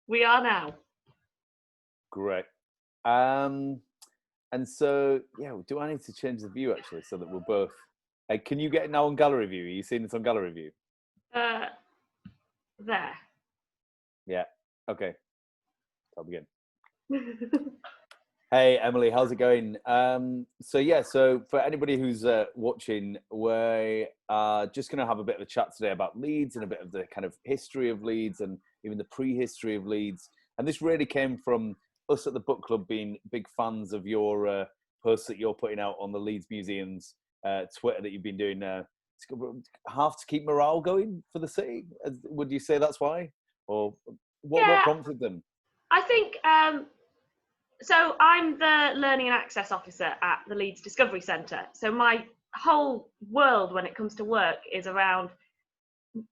We are now. Great. And so, yeah, do I need to change the view actually so that we're both... can you get it now on gallery view? Are you seeing this on gallery view? There. Yeah. Okay. I'll begin. Hey, Emily, how's it going? So for anybody who's watching, we are just going to have a bit of a chat today about Leeds and a bit of the kind of history of Leeds and even the prehistory of Leeds. And this really came from us at the book club being big fans of your posts that you're putting out on the Leeds Museums Twitter that you've been doing half to keep morale going for the city. Would you say that's why? Or what prompted them? I think... So I'm the Learning and Access Officer at the Leeds Discovery Centre. So my whole world when it comes to work is around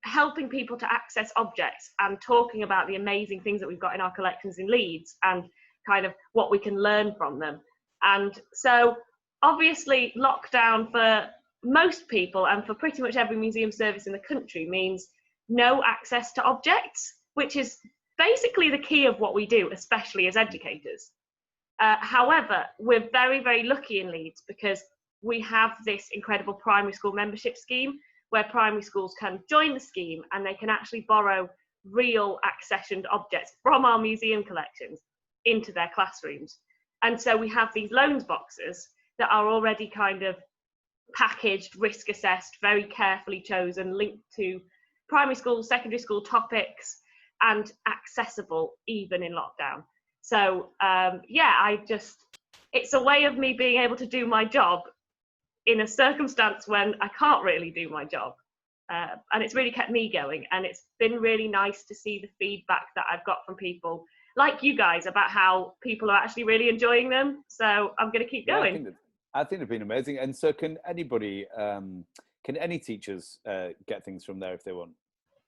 helping people to access objects and talking about the amazing things that we've got in our collections in Leeds and kind of what we can learn from them. And so obviously lockdown for most people and for pretty much every museum service in the country means no access to objects, which is basically the key of what we do, especially as educators. However, we're very, very lucky in Leeds because we have this incredible primary school membership scheme where primary schools can join the scheme and they can actually borrow real accessioned objects from our museum collections into their classrooms. And so we have these loans boxes that are already kind of packaged, risk assessed, very carefully chosen, linked to primary school, secondary school topics, and accessible even in lockdown. So, it's a way of me being able to do my job in a circumstance when I can't really do my job. And it's really kept me going. And it's been really nice to see the feedback that I've got from people like you guys about how people are actually really enjoying them. So I'm going to keep going. I think they've been amazing. And so can anybody, can any teachers get things from there if they want?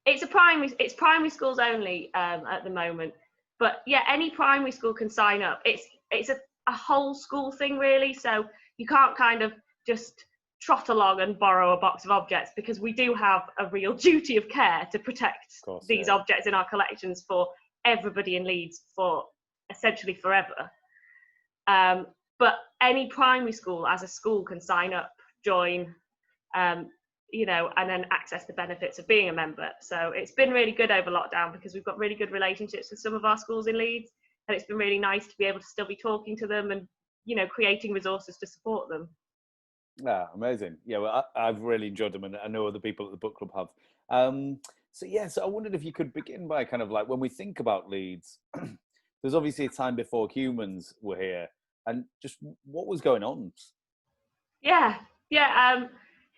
It's primary schools only at the moment. But yeah, any primary school can sign up. It's a whole school thing, really. So you can't kind of just trot along and borrow a box of objects because we do have a real duty of care to protect these objects in our collections for everybody in Leeds for essentially forever. But any primary school as a school can sign up, join, and then access the benefits of being a member. So it's been really good over lockdown because we've got really good relationships with some of our schools in Leeds, and it's been really nice to be able to still be talking to them and, creating resources to support them. Yeah, amazing. Yeah, well, I've really enjoyed them, and I know other people at the book club have. So I wondered if you could begin by kind of like, when we think about Leeds, there's obviously a time before humans were here, and just what was going on?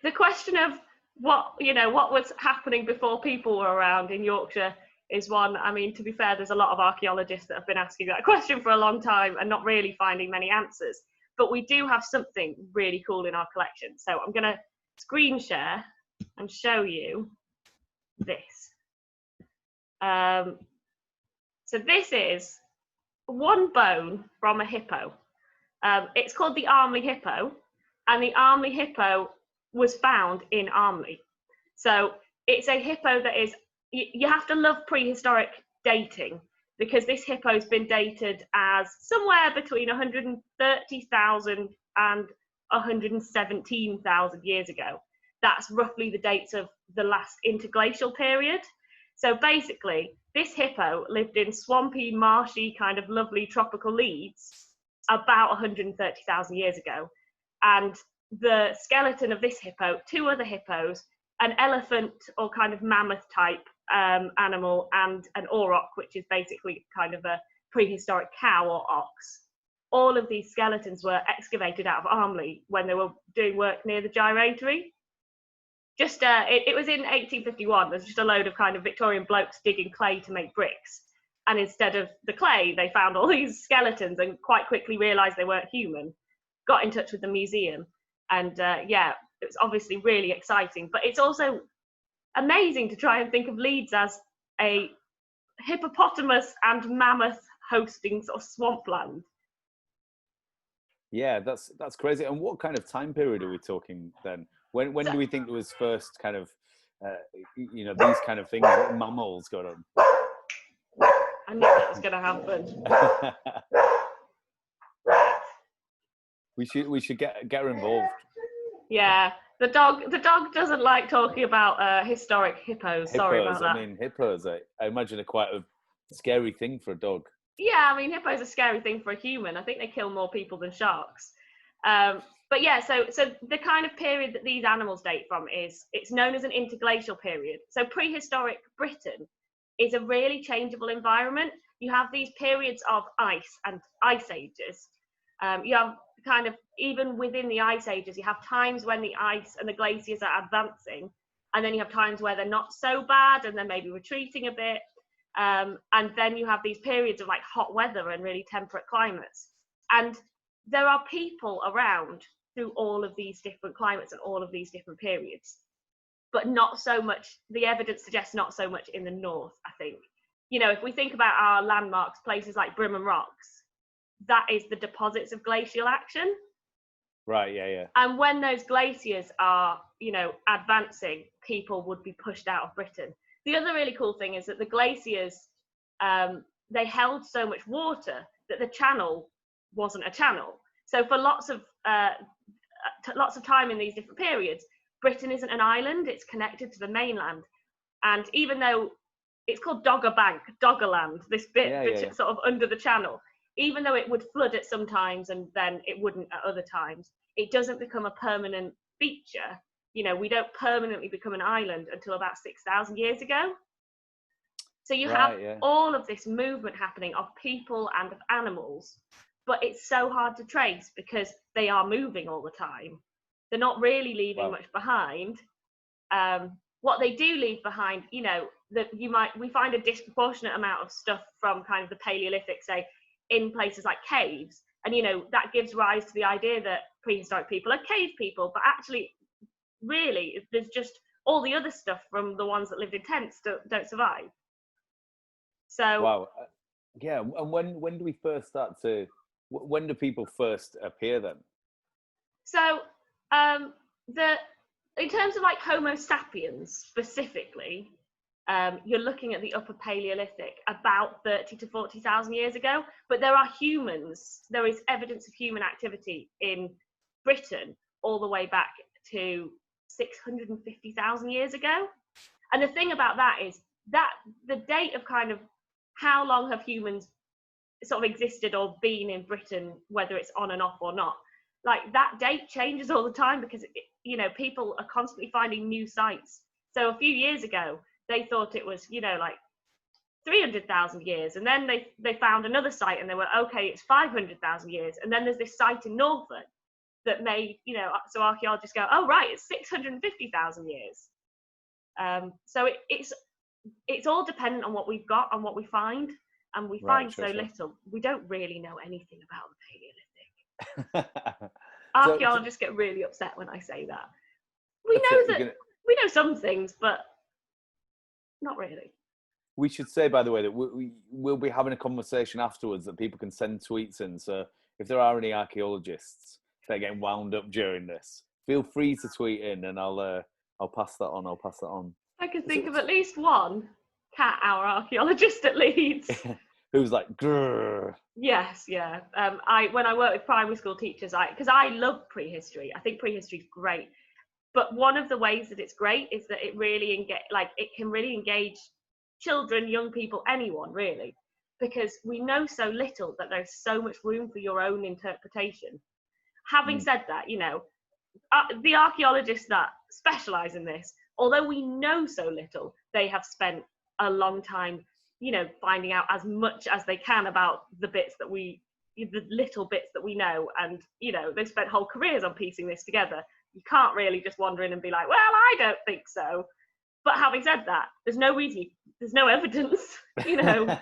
The question of what was happening before people were around in Yorkshire is one. I mean, to be fair, there's a lot of archaeologists that have been asking that question for a long time and not really finding many answers. But we do have something really cool in our collection. So I'm going to screen share and show you this. So this is one bone from a hippo. It's called the Armley hippo, and the Armley hippo was found in Armley. So it's a hippo that is, you have to love prehistoric dating because this hippo's been dated as somewhere between 130,000 and 117,000 years ago. That's roughly the dates of the last interglacial period. So basically, this hippo lived in swampy, marshy, kind of lovely tropical Leeds about 130,000 years ago. And the skeleton of this hippo, two other hippos, an elephant or kind of mammoth type animal, and an auroch, which is basically kind of a prehistoric cow or ox. All of these skeletons were excavated out of Armley when they were doing work near the gyratory. It was in 1851. There's just a load of kind of Victorian blokes digging clay to make bricks. And instead of the clay, they found all these skeletons and quite quickly realised they weren't human. Got in touch with the museum. And it was obviously really exciting. But it's also amazing to try and think of Leeds as a hippopotamus and mammoth hosting sort of swampland. Yeah, that's crazy. And what kind of time period are we talking then? When do we think there was first kind of, these kind of things, mammals going on? I knew that was going to happen. We should get her involved. Yeah, the dog doesn't like talking about historic hippos. Sorry about that. I mean, hippos, I imagine, are quite a scary thing for a dog. Yeah, I mean, hippos are a scary thing for a human. I think they kill more people than sharks. But yeah, so the kind of period that these animals date from it's known as an interglacial period. So prehistoric Britain is a really changeable environment. You have these periods of ice and ice ages. You have kind of, even within the ice ages, you have times when the ice and the glaciers are advancing, and then you have times where they're not so bad and they're maybe retreating a bit. And then you have these periods of like hot weather and really temperate climates. And there are people around through all of these different climates and all of these different periods, but not so much, the evidence suggests not so much in the north, I think. You know, if we think about our landmarks, places like Brimham Rocks, that is the deposits of glacial action. Right, yeah. And when those glaciers are, you know, advancing, people would be pushed out of Britain. The other really cool thing is that the glaciers, they held so much water that the channel wasn't a channel. So for lots of time in these different periods, Britain isn't an island, it's connected to the mainland. And even though it's called Dogger Bank, Doggerland, this bit sort of under the channel, even though it would flood at some times and then it wouldn't at other times, it doesn't become a permanent feature. You know, we don't permanently become an island until about 6,000 years ago. So you have all of this movement happening of people and of animals, but it's so hard to trace because they are moving all the time. They're not really leaving much behind. What they do leave behind, you know, that we find a disproportionate amount of stuff from kind of the Paleolithic, say, in places like caves. And, you know, that gives rise to the idea that prehistoric people are cave people, but actually, really, there's just all the other stuff from the ones that lived in tents don't survive. So yeah. And when do we first start to? When do people first appear then? So in terms of like Homo sapiens specifically, you're looking at the Upper Paleolithic, about 30 to 40,000 years ago. But there are humans. There is evidence of human activity in Britain all the way back to 650,000 years ago. And the thing about that is that the date of kind of how long have humans sort of existed or been in Britain, whether it's on and off or not, like that date changes all the time because, you know, people are constantly finding new sites. So a few years ago, they thought it was, you know, like 300,000 years. And then they found another site and they were, okay, it's 500,000 years. And then there's this site in Norfolk that made, you know, so archaeologists go, oh, right, it's 650,000 years. So it's all dependent on what we've got and what we find. And we find so little. We don't really know anything about the Paleolithic. Archaeologists get really upset when I say that. We know some things, but not really. We should say, by the way, that we'll be having a conversation afterwards that people can send tweets in. So if there are any archaeologists that are getting wound up during this, feel free to tweet in, and I'll pass that on. I can think of at least one. Kat, our archaeologist at Leeds, who's like, grrr. Yes, yeah. When I work with primary school teachers, because I love prehistory. I think prehistory is great, but one of the ways that it's great is that it really it can really engage children, young people, anyone really, because we know so little that there's so much room for your own interpretation. Having said that, you know, the archaeologists that specialise in this, although we know so little, they have spent a long time, you know, finding out as much as they can about the little bits that we know. And, you know, they've spent whole careers on piecing this together. You can't really just wander in and be like, well, I don't think so. But having said that, there's no evidence, you know.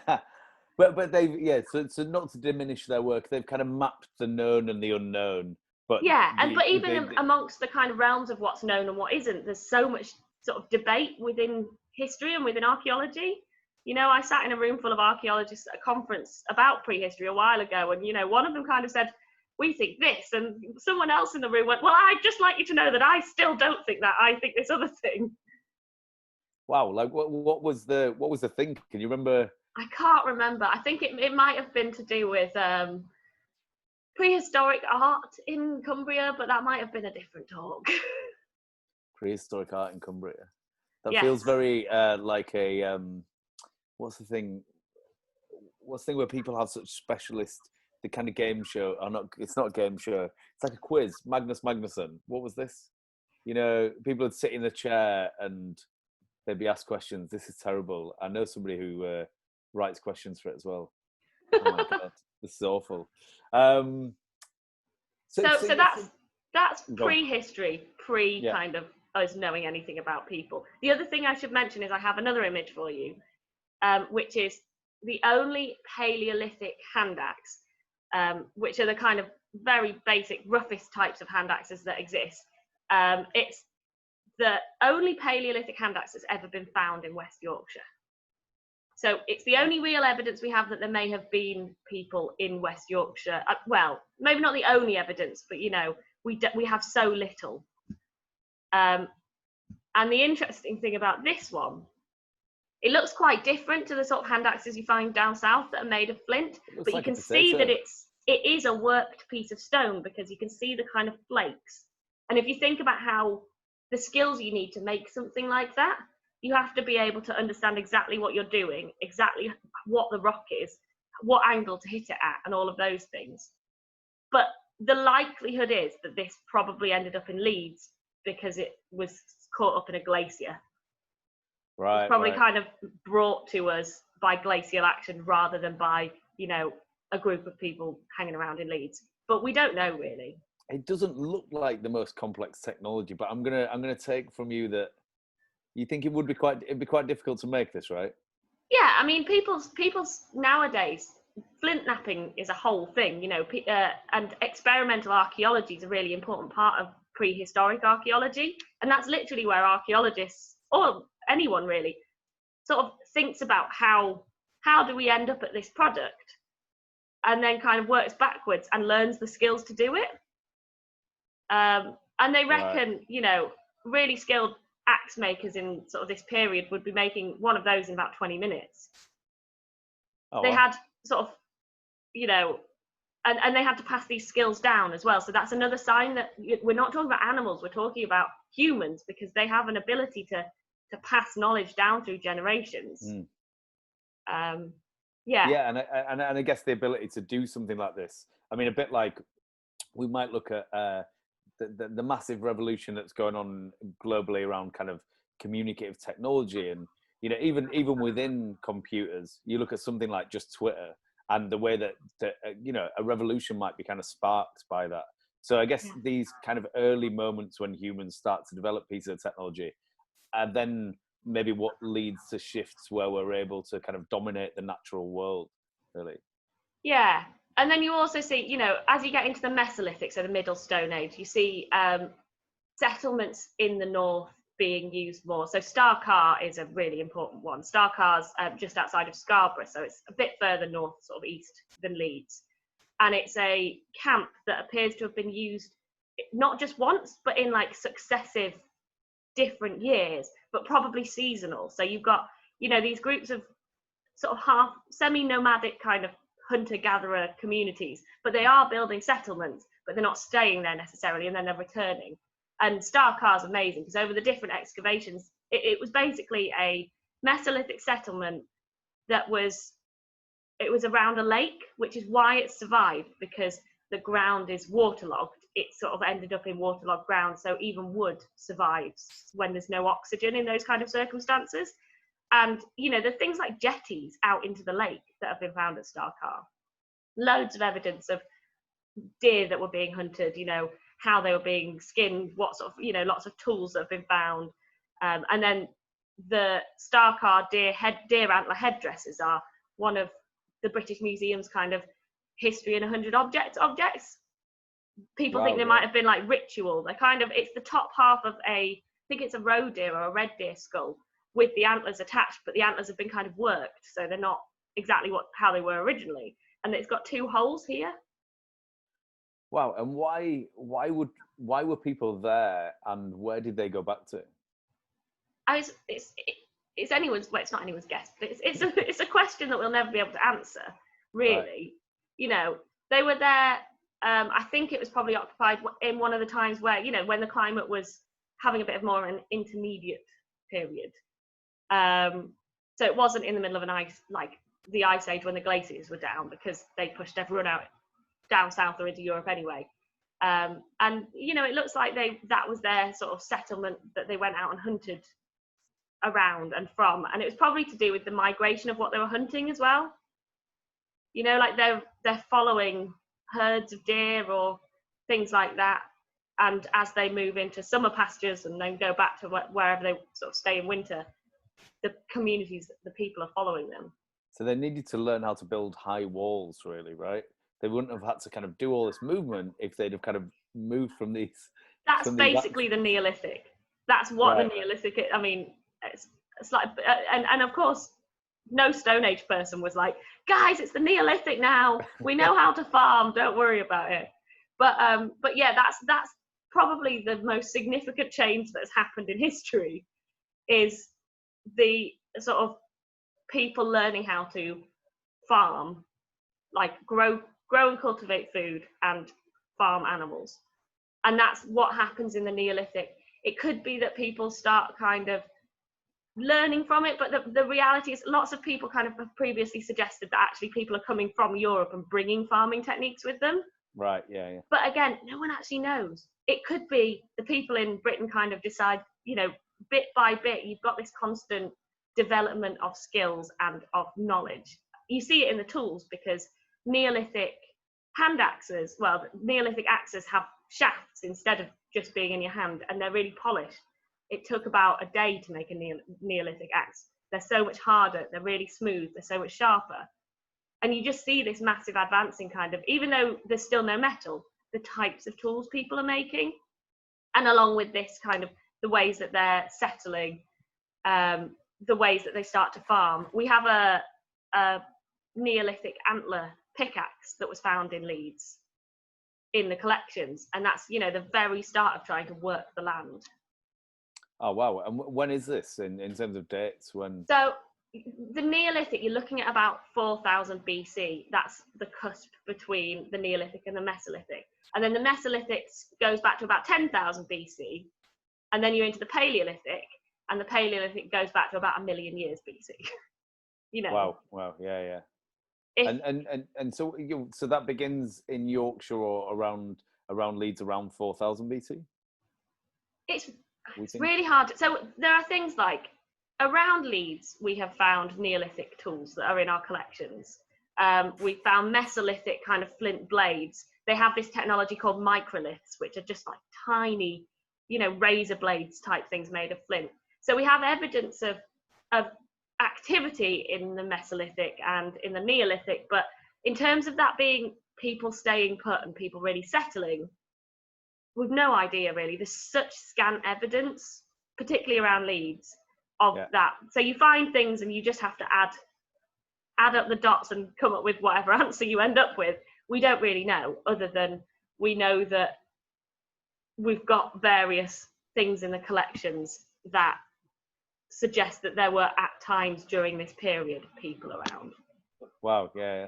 but they've, so not to diminish their work, they've kind of mapped the known and the unknown. But even amongst the kind of realms of what's known and what isn't, there's so much sort of debate within history and within archaeology. You know, I sat in a room full of archaeologists at a conference about prehistory a while ago, and, you know, one of them kind of said, we think this, and someone else in the room went, well, I'd just like you to know that I still don't think that, I think this other thing. Wow, like what was the thing? Can you remember? I can't remember. I think it might have been to do with prehistoric art in Cumbria, but that might have been a different talk. Prehistoric art in Cumbria. That Yes. feels very like a what's the thing? What's the thing where people have such specialist, the kind of game show? Or not? It's not a game show. It's like a quiz. Magnus Magnusson. What was this? You know, people would sit in the chair and they'd be asked questions. This is terrible. I know somebody who writes questions for it as well. Oh my god, this is awful. So that's prehistory, Yeah. kind of us knowing anything about people. The other thing I should mention is I have another image for you, which is the only Paleolithic hand-axe, which are the kind of very basic, roughest types of hand-axes that exist. It's the only Paleolithic hand-axe that's ever been found in West Yorkshire. So it's the only real evidence we have that there may have been people in West Yorkshire. Well, maybe not the only evidence, but you know, we have so little. And the interesting thing about this one, it looks quite different to the sort of hand axes you find down south that are made of flint, but you can see that it is a worked piece of stone because you can see the kind of flakes. And if you think about how the skills you need to make something like that, you have to be able to understand exactly what you're doing, exactly what the rock is, what angle to hit it at, and all of those things. But the likelihood is that this probably ended up in Leeds because it was caught up in a glacier. Right. It's probably kind of brought to us by glacial action rather than by, you know, a group of people hanging around in Leeds. But we don't know really. It doesn't look like the most complex technology, but I'm gonna take from you that you think it'd be quite difficult to make this, right? Yeah, I mean, people's nowadays, flint knapping is a whole thing, you know, and experimental archaeology is a really important part of prehistoric archaeology, and that's literally where archaeologists, or anyone really, sort of thinks about how do we end up at this product, and then kind of works backwards and learns the skills to do it. And they reckon, you know, really skilled axe makers in sort of this period would be making one of those in about 20 minutes. They had sort of, you know, and they had to pass these skills down as well. So that's another sign that we're not talking about animals, we're talking about humans, because they have an ability to pass knowledge down through generations. Yeah, and I guess the ability to do something like this. I mean, a bit like we might look at the massive revolution that's going on globally around kind of communicative technology, and you know, even within computers, you look at something like just Twitter, and the way that you know, a revolution might be kind of sparked by that. So I guess these kind of early moments when humans start to develop pieces of technology, and then maybe what leads to shifts where we're able to kind of dominate the natural world, really. Yeah. And then you also see, you know, as you get into the Mesolithic, so the Middle Stone Age, you see settlements in the north being used more. So Starcar is a really important one. Starcar's just outside of Scarborough, so it's a bit further north, sort of east than Leeds. And it's a camp that appears to have been used not just once, but in like successive different years, but probably seasonal. So you've got, you know, these groups of sort of half semi-nomadic kind of hunter-gatherer communities, but they are building settlements, but they're not staying there necessarily, and then they're returning. And Starcar's amazing because over the different excavations, it was basically a Mesolithic settlement that was around a lake, which is why it survived, because the ground is waterlogged. It sort of ended up in waterlogged ground, so even wood survives when there's no oxygen in those kind of circumstances. And, you know, there are things like jetties out into the lake that have been found at Starcar. Loads of evidence of deer that were being hunted, you know, how they were being skinned, what sort of, you know, lots of tools that have been found. And then the Starcar deer antler headdresses are one of the British Museum's kind of history in 100 objects. People think they might have been like ritual. They're kind of, it's the top half of I think it's a roe deer or a red deer skull with the antlers attached, but the antlers have been kind of worked, so they're not exactly how they were originally. And it's got 2 holes here. Wow. And why were people there, and where did they go back to? it's anyone's, well, it's not anyone's guess, but it's a question that we'll never be able to answer, really. Right. You know, they were there, I think it was probably occupied in one of the times where, you know, when the climate was having a bit of more of an intermediate period. So it wasn't in the middle of an ice, like the Ice Age when the glaciers were down, because they pushed everyone out down south or into Europe anyway. And, you know, it looks like that was their sort of settlement that they went out and hunted around and from. And it was probably to do with the migration of what they were hunting as well. You know, like they're following herds of deer or things like that. And as they move into summer pastures and then go back to wherever they sort of stay in winter, the communities, the people are following them. So they needed to learn how to build high walls, really, right? They wouldn't have had to kind of do all this movement if they'd have kind of moved from these. That's basically the Neolithic. That's what the Neolithic is. I mean, it's like, and of course, no Stone Age person was like, guys, it's the Neolithic now. We know how to farm. Don't worry about it. But yeah, that's probably the most significant change that's happened in history, is the sort of people learning how to farm, like grow and cultivate food and farm animals. And that's what happens in the Neolithic. It could be that people start kind of learning from it, but the reality is lots of people kind of have previously suggested that actually people are coming from Europe and bringing farming techniques with them. Right, yeah. But again, no one actually knows. It could be the people in Britain kind of decide, you know, bit by bit, you've got this constant development of skills and of knowledge. You see it in the tools, because Neolithic hand-axes, well, Neolithic axes have shafts instead of just being in your hand, and they're really polished. It took about a day to make a Neolithic axe. They're so much harder, they're really smooth, they're so much sharper. And you just see this massive advancing kind of, even though there's still no metal, the types of tools people are making. And along with this kind of the ways that they're settling, the ways that they start to farm. We have a Neolithic antler pickaxe that was found in Leeds in the collections, and that's, you know, the very start of trying to work the land. Oh wow! And when is this in terms of dates? When? So the Neolithic, you're looking at about 4000 BC. That's the cusp between the Neolithic and the Mesolithic, and then the Mesolithic goes back to about 10,000 BC, and then you're into the Paleolithic, and the Paleolithic goes back to about 1 million years BC. You know. Wow, yeah. And so that begins in Yorkshire or around Leeds around 4000 BC. It's really hard. So there are things like around Leeds, we have found Neolithic tools that are in our collections. We found Mesolithic kind of flint blades. They have this technology called microliths, which are just like tiny, you know, razor blades type things made of flint. So we have evidence of activity in the Mesolithic and in the Neolithic, but in terms of that being people staying put and people really settling, we've no idea really. There's such scant evidence, particularly around Leeds, of that. So you find things and you just have to add up the dots and come up with whatever answer you end up with. We don't really know, other than we know that we've got various things in the collections that suggest that there were at times during this period people around. Wow, yeah.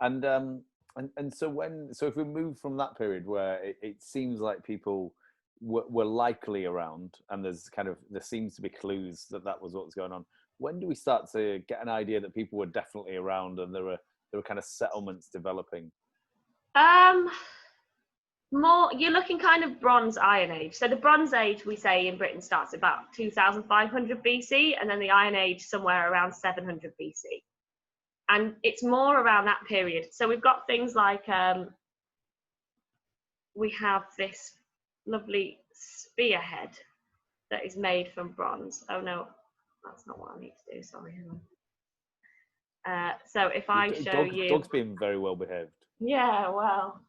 And so if we move from that period where it seems like people were likely around, and there seems to be clues that was what was going on, when do we start to get an idea that people were definitely around and there were kind of settlements developing? More, you're looking kind of Bronze Iron Age. So the Bronze Age, we say in Britain, starts about 2500 BC, and then the Iron Age somewhere around 700 BC. And it's more around that period. So we've got things like, we have this lovely spearhead that is made from bronze. Oh no, that's not what I need to do, sorry. So if I show you... Dog's being very well behaved. Yeah, well,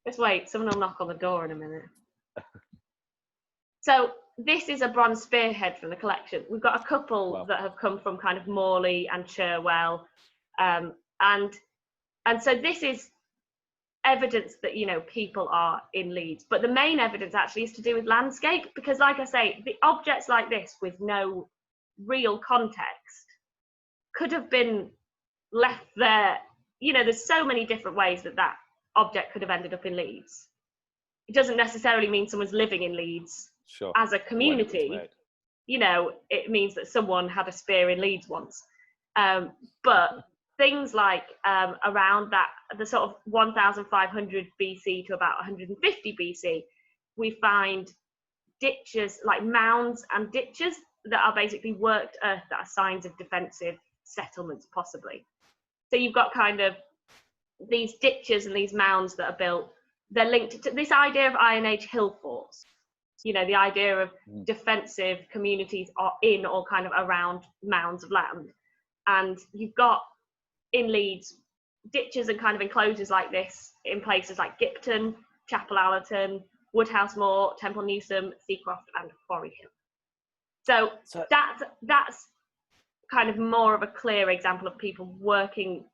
just wait, someone will knock on the door in a minute. So this is a bronze spearhead from the collection. We've got a couple that have come from kind of Morley and Cherwell. And so this is evidence that, you know, people are in Leeds. But the main evidence actually is to do with landscape, because like I say, the objects like this with no real context could have been left there. You know, there's so many different ways that that object could have ended up in Leeds. It doesn't necessarily mean someone's living in Leeds as a community. You know, it means that someone had a spear in Leeds once. But things like around that, the sort of 1500 BC to about 150 BC, we find ditches, like mounds and ditches that are basically worked earth that are signs of defensive settlements, possibly. So you've got kind of these ditches and these mounds that are built. They're linked to this idea of Iron Age hill forts. You know, the idea of defensive communities are in or kind of around mounds of land. And you've got in Leeds ditches and kind of enclosures like this in places like Gipton, Chapel Allerton, Woodhouse Moor, Temple Newsome, Seacroft and Quarry Hill. So that's kind of more of a clear example of people working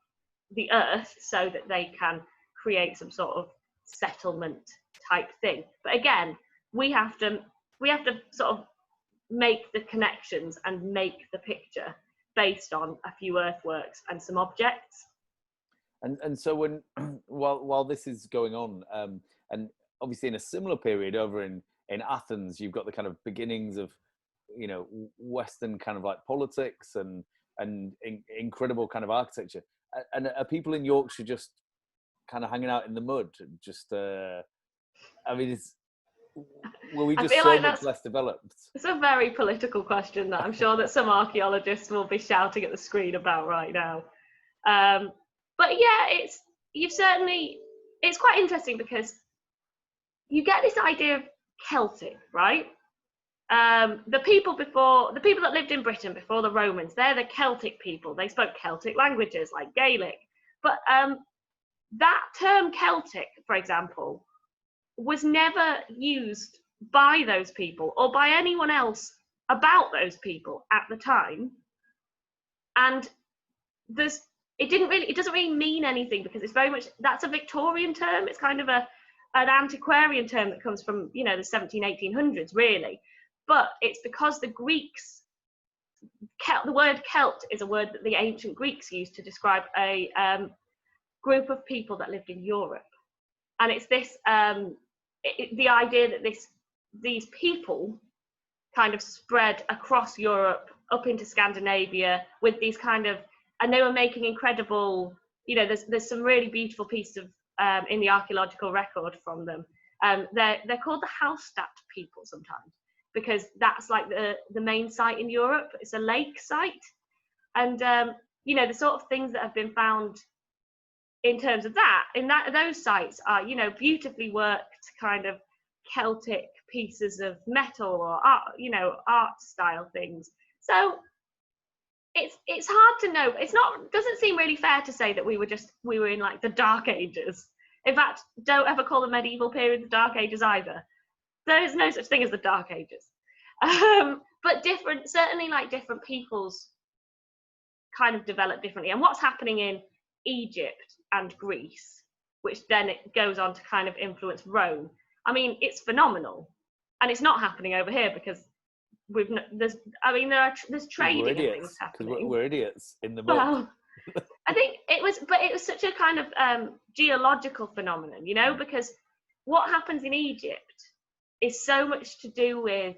the earth so that they can create some sort of settlement type thing. But again, we have to sort of make the connections and make the picture based on a few earthworks and some objects. And so when while this is going on, and obviously in a similar period over in Athens, you've got the kind of beginnings of, you know, Western kind of like politics and incredible kind of architecture. And are people in Yorkshire just kind of hanging out in the mud? Just, I mean, were we just so much less developed? It's a very political question that I'm sure that some archaeologists will be shouting at the screen about right now. But yeah, it's quite interesting because you get this idea of Celtic, right? The people that lived in Britain before the Romans, they're the Celtic people. They spoke Celtic languages like Gaelic. But that term Celtic, for example, was never used by those people or by anyone else about those people at the time. And it doesn't really mean anything because it's very much, that's a Victorian term. It's kind of an antiquarian term that comes from, you know, the 1800s really. But it's because the Greeks, the word Celt is a word that the ancient Greeks used to describe a group of people that lived in Europe. And it's this, the idea that these people kind of spread across Europe, up into Scandinavia with these kind of, and they were making incredible, you know, there's some really beautiful pieces of, in the archaeological record from them. They're called the Hallstatt people sometimes, because that's like the main site in Europe. It's a lake site. And, you know, the sort of things that have been found in terms of that, those sites are, you know, beautifully worked kind of Celtic pieces of metal or art, you know, art style things. So it's hard to know. Doesn't seem really fair to say that we were in like the Dark Ages. In fact, don't ever call the medieval period the Dark Ages either. There is no such thing as the Dark Ages. But certainly like different peoples kind of develop differently. And what's happening in Egypt and Greece, which then it goes on to kind of influence Rome. I mean, it's phenomenal. And it's not happening over here because there's trading and things happening. We're idiots in the mud. Well, I think it was such a kind of geological phenomenon, you know, because what happens in Egypt is so much to do with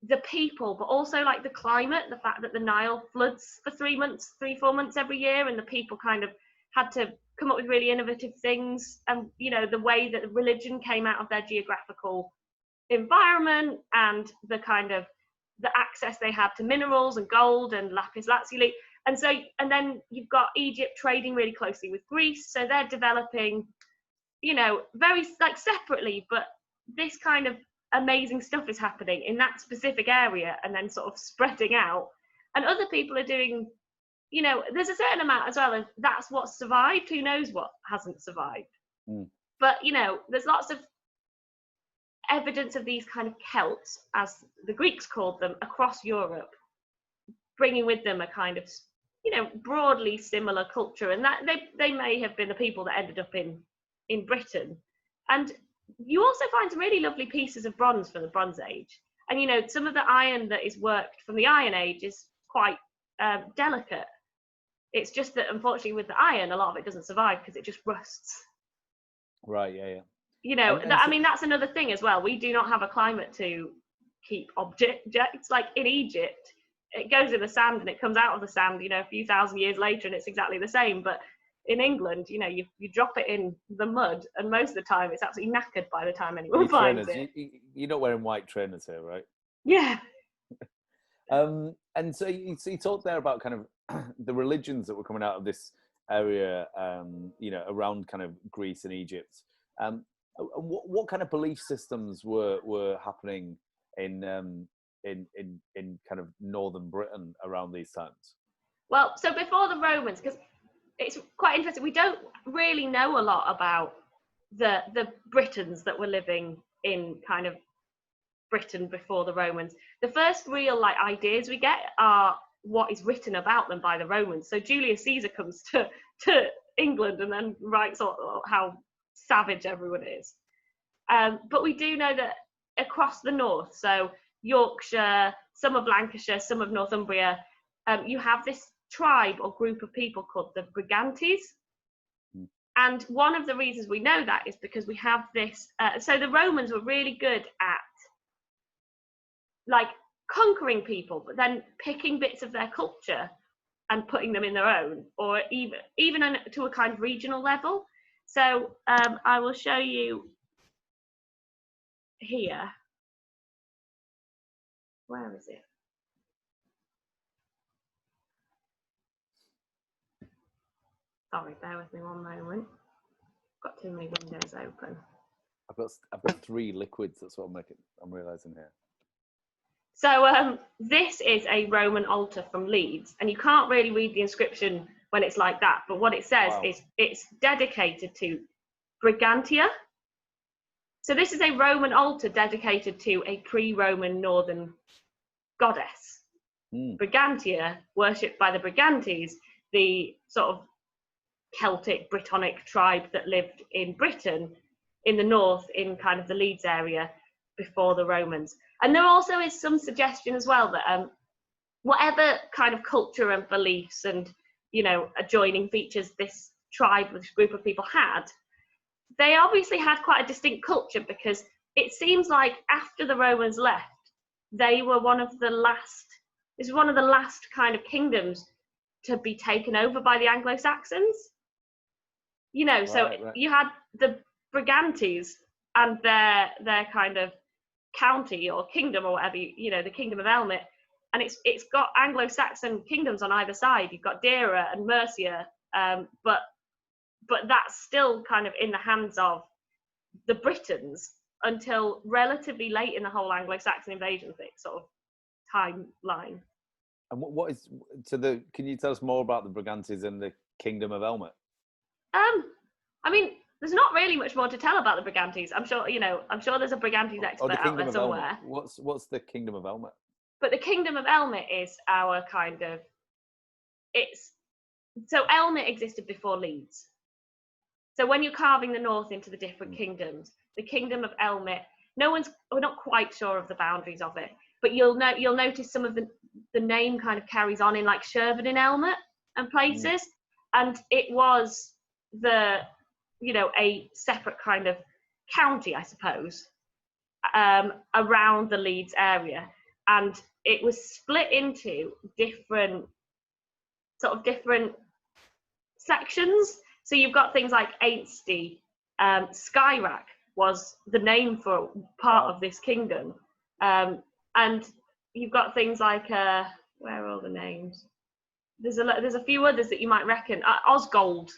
the people, but also like the climate, the fact that the Nile floods for 3-4 months every year, and the people kind of had to come up with really innovative things, and you know, the way that religion came out of their geographical environment, and the kind of the access they had to minerals and gold and lapis lazuli. And so, and then you've got Egypt trading really closely with Greece, so they're developing, you know, very like separately, but this kind of amazing stuff is happening in that specific area and then sort of spreading out. And other people are doing, you know, there's a certain amount as well of that's what survived. Who knows what hasn't survived? But, you know, there's lots of evidence of these kind of Celts, as the Greeks called them, across Europe, bringing with them a kind of, you know, broadly similar culture. And that they may have been the people that ended up in Britain. And you also find some really lovely pieces of bronze from the Bronze Age. And, you know, some of the iron that is worked from the Iron Age is quite delicate. It's just that, unfortunately, with the iron, a lot of it doesn't survive because it just rusts. Right, yeah. You know, And I mean, that's another thing as well. We do not have a climate to keep objects. Like in Egypt, it goes in the sand and it comes out of the sand, you know, a few thousand years later, and it's exactly the same. But in England, you know, you drop it in the mud, and most of the time it's absolutely knackered by the time anyone finds it. You're not wearing white trainers here, right? Yeah. And so you talked there about kind of the religions that were coming out of this area, you know, around kind of Greece and Egypt. What kind of belief systems were happening in kind of northern Britain around these times? Well, so before the Romans, because it's quite interesting, we don't really know a lot about the Britons that were living in kind of Britain before the Romans. The first real like ideas we get are what is written about them by the Romans. So Julius Caesar comes to England and then writes how savage everyone is. But we do know that across the north, so Yorkshire, some of Lancashire, some of Northumbria, you have this tribe or group of people called the Brigantes. And one of the reasons we know that is because we have this, so the Romans were really good at like conquering people, but then picking bits of their culture and putting them in their own, or even to a kind of regional level. So I will show you here. Where is it? Sorry, bear with me one moment. Got too many windows open. I've got 3 liquids. That's what I'm realizing here. So this is a Roman altar from Leeds, and you can't really read the inscription when it's like that, but what it says is it's dedicated to Brigantia. So this is a Roman altar dedicated to a pre-Roman northern goddess. Brigantia, worshipped by the Brigantes, the sort of Celtic Brittonic tribe that lived in Britain in the north, in kind of the Leeds area before the Romans. And there also is some suggestion as well that whatever kind of culture and beliefs and, you know, adjoining features this tribe, this group of people had, they obviously had quite a distinct culture, because it seems like after the Romans left, they were one of the last kind of kingdoms to be taken over by the Anglo-Saxons. You know, so you had the Brigantes and their kind of county or kingdom or whatever, you know, the kingdom of Elmet, and it's got Anglo-Saxon kingdoms on either side. You've got Deira and Mercia, but that's still kind of in the hands of the Britons until relatively late in the whole Anglo-Saxon invasion thing, sort of timeline. And what is can you tell us more about the Brigantes and the Kingdom of Elmet? I mean, there's not really much more to tell about the Brigantes. I'm sure there's a Brigantes expert out there somewhere. What's the Kingdom of Elmet? But the Kingdom of Elmet is our kind of, so Elmet existed before Leeds. So when you're carving the north into the different kingdoms, the Kingdom of Elmet, we're not quite sure of the boundaries of it, but you'll notice some of the name kind of carries on in like Sherburn in Elmet and places, and it was a separate kind of county, I suppose, around the Leeds area, and it was split into different sections. So you've got things like Ainstey, Skyrack was the name for part of this kingdom, and you've got things like where are all the names? There's a few others that you might reckon. Osgold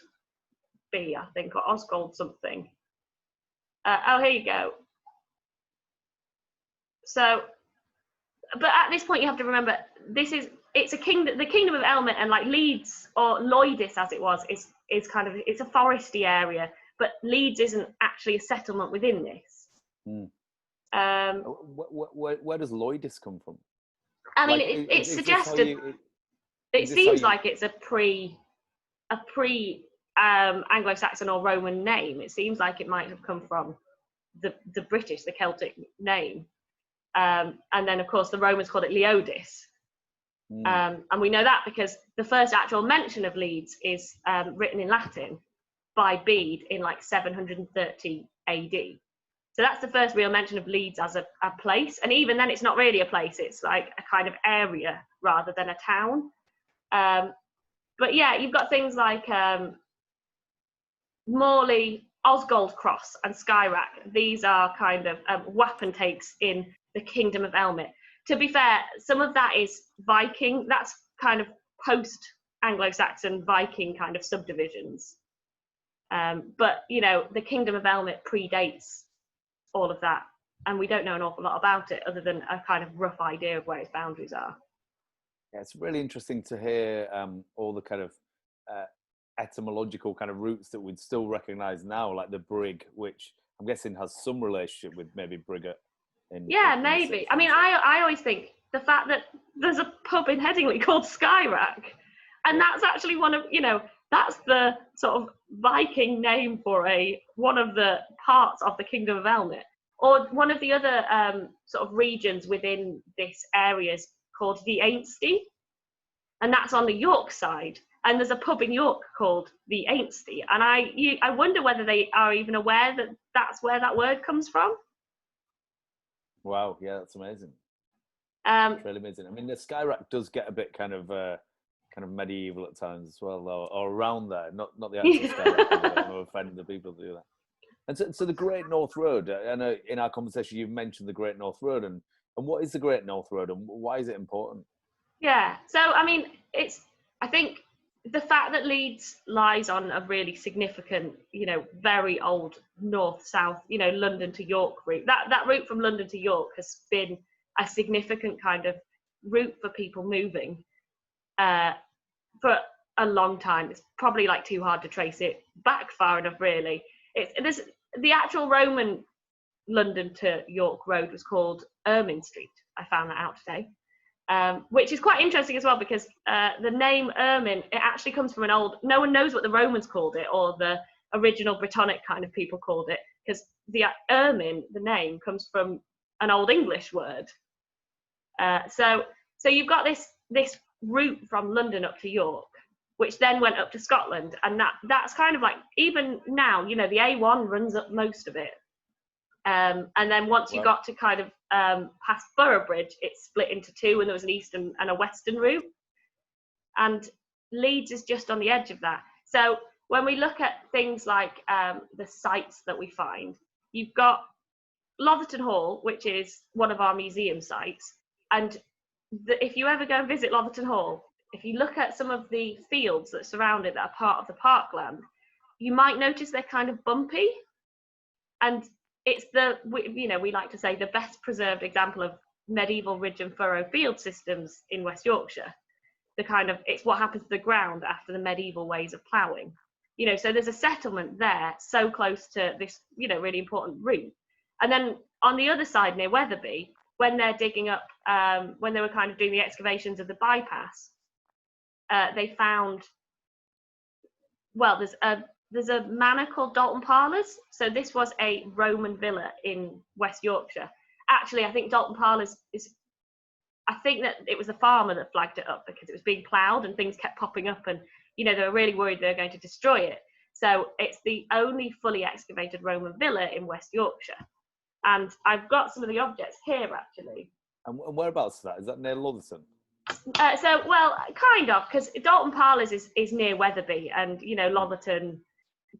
B, I think, or Osgold something. Here you go. So, but at this point you have to remember it's a kingdom. The Kingdom of Elmet and like Leeds, or Lloydis as it was, is kind of, it's a foresty area, but Leeds isn't actually a settlement within this. Where does Lloydis come from? I mean, it's suggested. It seems like it's a pre Anglo-Saxon or Roman name. It seems like it might have come from the British, the Celtic name. And then, of course, the Romans called it Leodis. And we know that because the first actual mention of Leeds is written in Latin by Bede in like 730 AD. So that's the first real mention of Leeds as a place. And even then, it's not really a place. It's like a kind of area rather than a town. But yeah, you've got things like Morley, Osgold Cross and Skyrack. These are kind of wapentakes in the Kingdom of Elmet. To be fair, some of that is Viking. That's kind of post-Anglo-Saxon Viking kind of subdivisions. But, you know, the Kingdom of Elmet predates all of that. And we don't know an awful lot about it other than a kind of rough idea of where its boundaries are. Yeah, it's really interesting to hear all the kind of etymological kind of roots that we'd still recognise now, like the brig, which I'm guessing has some relationship with maybe Brigger. Maybe. I mean, I always think the fact that there's a pub in Headingley called Skyrack, and that's actually one of, you know, that's the sort of Viking name for one of the parts of the Kingdom of Elmet, or one of the other sort of regions within this area is called the Ainsty, and that's on the York side. And there's a pub in York called the Ainsty, and I wonder whether they are even aware that that's where that word comes from. Wow, yeah, that's amazing. It's really amazing. I mean, the Skyrack does get a bit kind of medieval at times as well, or around there. Not the actual Skyrack. I don't want to offend the people who do that. And so the Great North Road. I know in our conversation you've mentioned the Great North Road, and what is the Great North Road, and why is it important? Yeah, so I mean, I think the fact that Leeds lies on a really significant, you know, very old north-south, you know, London to York route, that route from London to York has been a significant kind of route for people moving for a long time. It's probably like too hard to trace it back far enough, really. The actual Roman London to York road was called Ermine Street. I found that out today. Which is quite interesting as well, because the name Ermine, it actually comes from no one knows what the Romans called it or the original Brittonic kind of people called it, because the Ermine, the name, comes from an Old English word. So you've got this route from London up to York, which then went up to Scotland, and that's kind of like, even now, you know, the A1 runs up most of it. And then once you got to kind of past Boroughbridge, it's split into two, and there was an eastern and a western route. And Leeds is just on the edge of that. So when we look at things like the sites that we find, you've got Lotherton Hall, which is one of our museum sites. And if you ever go and visit Lotherton Hall, if you look at some of the fields that surround it that are part of the parkland, you might notice they're kind of bumpy. And it's we like to say, the best preserved example of medieval ridge and furrow field systems in West Yorkshire. It's what happens to the ground after the medieval ways of ploughing. You know, so there's a settlement there so close to this, you know, really important route. And then on the other side near Wetherby, when they're digging up, when they were kind of doing the excavations of the bypass, they found, there's a manor called Dalton Parlours. So this was a Roman villa in West Yorkshire. Actually, I think Dalton Parlours I think that it was the farmer that flagged it up because it was being ploughed and things kept popping up, and, you know, they were really worried they were going to destroy it. So it's the only fully excavated Roman villa in West Yorkshire. And I've got some of the objects here, actually. And whereabouts is that? Is that near Lotherton? Kind of, because Dalton Parlours is near Wetherby, and, you know, Lotherton,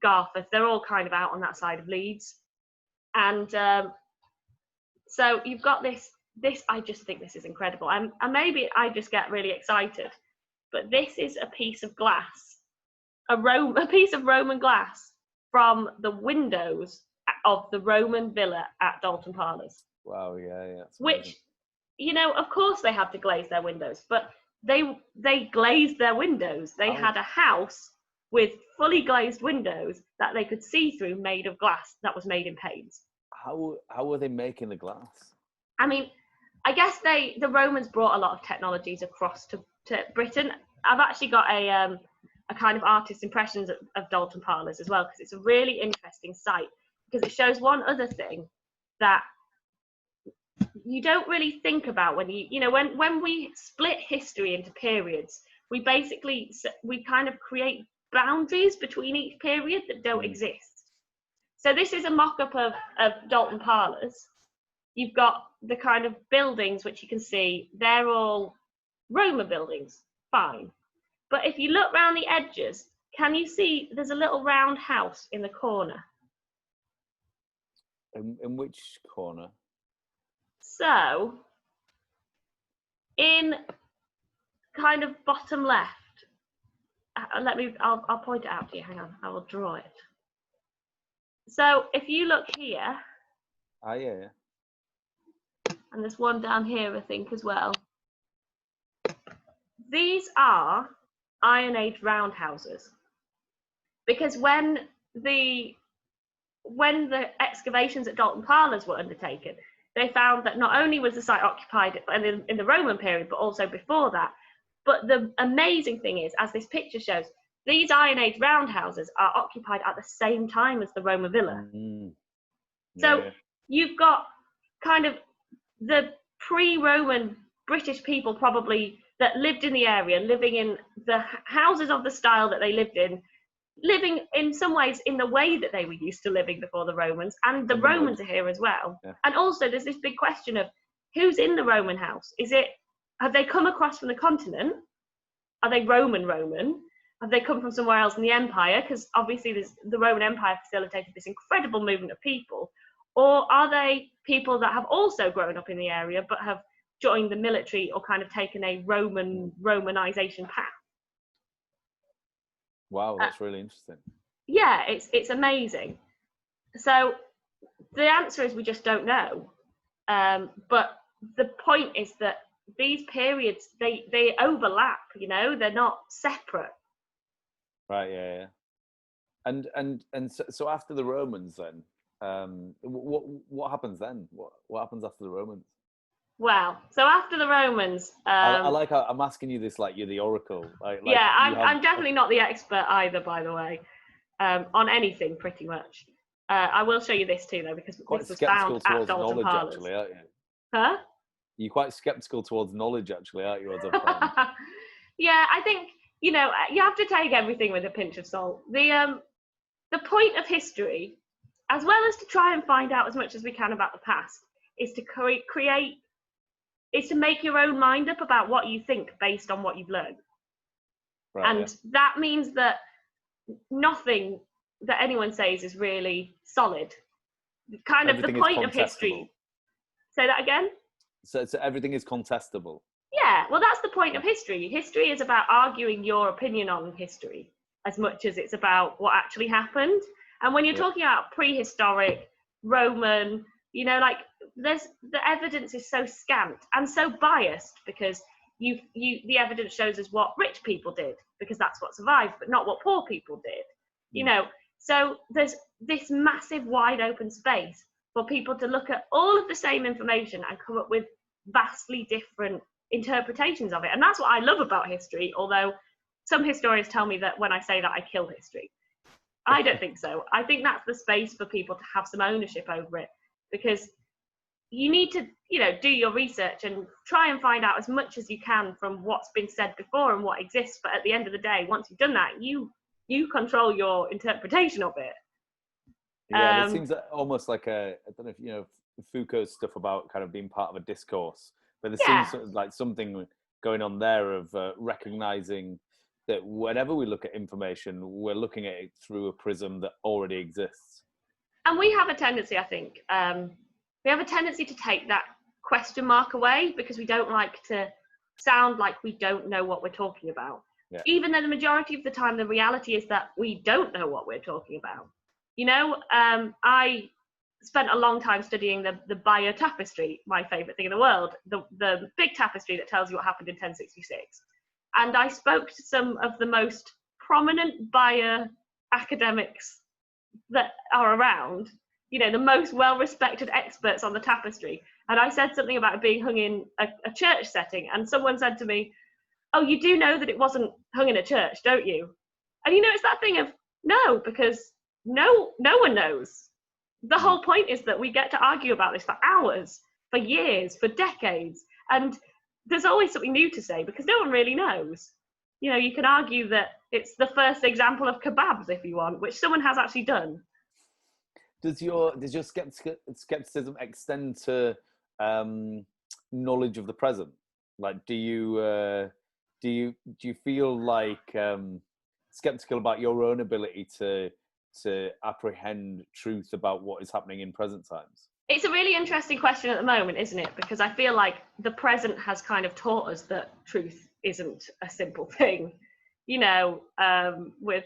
Garforth, they're all kind of out on that side of Leeds. And so you've got this, I just think this is incredible. And maybe I just get really excited, but this is a piece of glass, a piece of Roman glass from the windows of the Roman villa at Dalton Parlours. Wow, yeah. Which, you know, of course they had to glaze their windows, but they glazed their windows. They had a house with fully glazed windows that they could see through, made of glass that was made in panes. How were they making the glass? I mean, I guess the Romans brought a lot of technologies across to Britain. I've actually got a kind of artist's impressions of Dalton Parlours as well, because it's a really interesting site, because it shows one other thing that you don't really think about when we split history into periods, we kind of create boundaries between each period that don't exist. So this is a mock-up of Dalton Parlours. You've got the kind of buildings which you can see, they're all Roman buildings, fine. But if you look around the edges, can you see there's a little round house in the corner? In which corner? So, in kind of bottom left, I'll point it out to you, hang on, I will draw it. So, if you look here, yeah. and there's one down here, I think, as well. These are Iron Age roundhouses. Because when the excavations at Dalton Parlours were undertaken, they found that not only was the site occupied in the Roman period, but also before that. But the amazing thing is, as this picture shows, these Iron Age roundhouses are occupied at the same time as the Roma Villa. Mm-hmm. So you've got kind of the pre-Roman British people probably that lived in the area, living in the houses of the style that they lived in, living in some ways in the way that they were used to living before the Romans, and the Romans are here as well. Yeah. And also there's this big question of who's in the Roman house. Have they come across from the continent? Are they Roman? Have they come from somewhere else in the empire? Because obviously the Roman Empire facilitated this incredible movement of people. Or are they people that have also grown up in the area but have joined the military or kind of taken a Romanization path? Wow, that's really interesting. Yeah, it's amazing. So the answer is we just don't know. But the point is that these periods, they overlap, they're not separate. Right, yeah. And so after the Romans then, what happens then? What happens after the Romans? Well, so after the Romans, I like how I'm asking you this like you're the oracle. Yeah, I'm definitely not the expert either, by the way, on anything pretty much. I will show you this too, though, because this was found at Dalton Parlours. Actually, aren't you? Huh? You're quite skeptical towards knowledge, actually, aren't you? Yeah, I think you have to take everything with a pinch of salt. The point of history, as well as to try and find out as much as we can about the past, is to is to make your own mind up about what you think based on what you've learned. Right, and that means that nothing that anyone says is really solid. Kind of the point of history. Say that again? So everything is contestable. Yeah, well, that's the point of history. History is about arguing your opinion on history as much as it's about what actually happened. And when you're talking about prehistoric, Roman, the evidence is so scant and so biased because the evidence shows us what rich people did because that's what survived, but not what poor people did. So there's this massive wide open space for people to look at all of the same information and come up with vastly different interpretations of it. And that's what I love about history, although some historians tell me that when I say that I kill history. I don't think so. I think that's the space for people to have some ownership over it, because you need to, do your research and try and find out as much as you can from what's been said before and what exists. But at the end of the day, once you've done that, you control your interpretation of it. Yeah, it seems almost like I don't know if you know Foucault's stuff about kind of being part of a discourse, but there seems sort of like something going on there of recognizing that whenever we look at information, we're looking at it through a prism that already exists. And we have a tendency, I think, we have a tendency to take that question mark away because we don't like to sound like we don't know what we're talking about. Yeah. Even though the majority of the time, the reality is that we don't know what we're talking about. I spent a long time studying the Bayeux tapestry, my favorite thing in the world, the big tapestry that tells you what happened in 1066. And I spoke to some of the most prominent Bayeux academics that are around, the most well-respected experts on the tapestry. And I said something about it being hung in a church setting. And someone said to me, "Oh, you do know that it wasn't hung in a church, don't you?" And it's that thing of no, because no one knows. The whole point is that we get to argue about this for hours. for years, for decades. And there's always something new to say because no one really knows. You know, you can argue that it's the first example of kebabs if you want, which someone has actually done. Does your skepticism extend to knowledge of the present? Like, do you feel like skeptical about your own ability to apprehend truth about what is happening in present times? It's a really interesting question at the moment, isn't it? Because I feel like the present has kind of taught us that truth isn't a simple thing. You know, with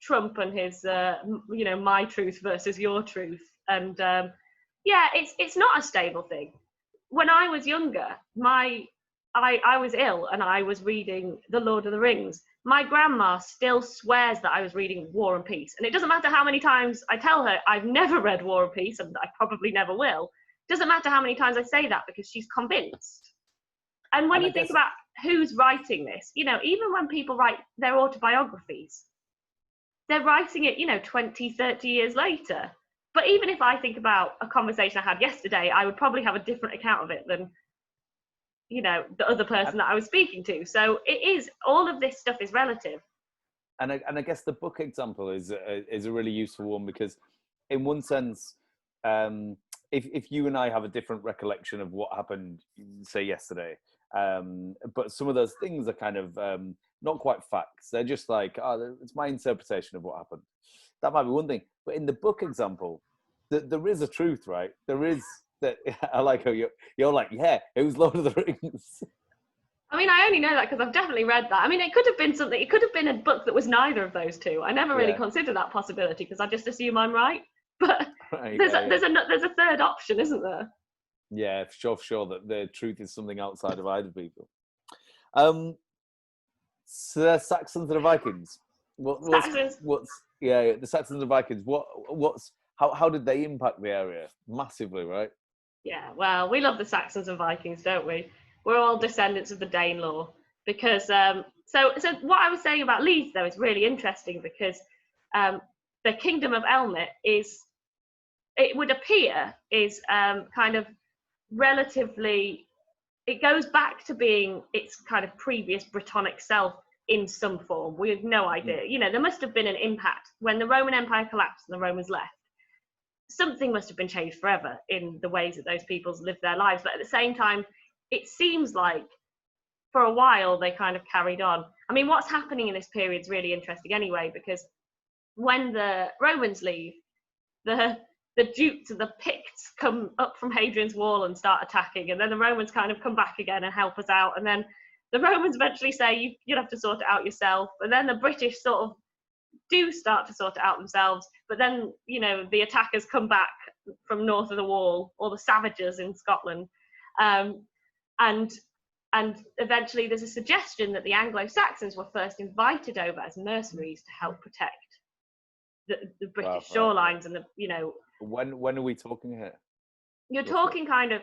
Trump and his, you know, my truth versus your truth. And yeah, it's not a stable thing. When I was younger, I was ill and I was reading The Lord of the Rings. My grandma still swears that I was reading War and Peace. And it doesn't matter how many times I tell her I've never read War and Peace, and I probably never will. It doesn't matter how many times I say that because she's convinced. And when you think about who's writing this, you know, even when people write their autobiographies, they're writing it, you know, 20, 30 years later. But even if I think about a conversation I had yesterday, I would probably have a different account of it than, you know, the other person that I was speaking to. So it is, all of this stuff is relative. And I guess the book example is a really useful one because, in one sense, if you and I have a different recollection of what happened, say yesterday, but some of those things are kind of not quite facts. They're just like, oh, it's my interpretation of what happened. That might be one thing. But in the book example, there is a truth, right? There is that. I like how you're like, yeah, it was Lord of the Rings. I mean, I only know that because I've definitely read that. I mean, it could have been something. It could have been a book that was neither of those two. I never really considered that possibility because I just assume I'm right. But right, there's a third option, isn't there? Yeah, for sure that the truth is something outside of either people. So the Saxons and the Vikings. What's the Saxons and Vikings. How did they impact the area? Massively, right? Yeah, well, we love the Saxons and Vikings, don't we? We're all descendants of the Danelaw. Because so what I was saying about Leeds though is really interesting because the Kingdom of Elmet it would appear is kind of relatively, it goes back to being its kind of previous Brittonic self in some form. We have no idea. You know, there must have been an impact when the Roman Empire collapsed and the Romans left. Something must have been changed forever in the ways that those peoples lived their lives. But at the same time, it seems like for a while they kind of carried on. I mean, what's happening in this period is really interesting anyway, because when the Romans leave, the Jutes and the Picts come up from Hadrian's Wall and start attacking, and then the Romans kind of come back again and help us out, and then the Romans eventually say you'll have to sort it out yourself, and then the British sort of do start to sort it out themselves, but then, you know, the attackers come back from north of the wall, or the savages in Scotland, and eventually there's a suggestion that the Anglo-Saxons were first invited over as mercenaries to help protect the British shorelines and the, you know. When are we talking here? You're talking kind of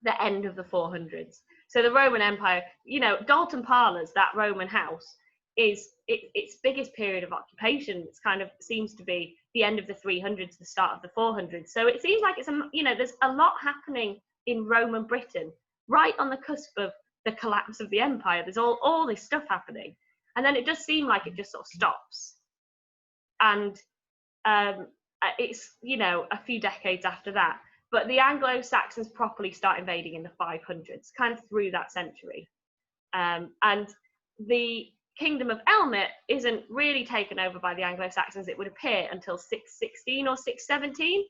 the end of the 400s. So the Roman Empire, you know, Dalton Parlors, that Roman house, is its biggest period of occupation. It's kind of seems to be the end of the 300s, the start of the 400s. So it seems like it's you know, there's a lot happening in Roman Britain, right on the cusp of the collapse of the empire. There's all this stuff happening, and then it does seem like it just sort of stops. And it's, you know, a few decades after that. But the Anglo-Saxons properly start invading in the 500s, kind of through that century. And the Kingdom of Elmet isn't really taken over by the Anglo-Saxons, it would appear, until 616 or 617.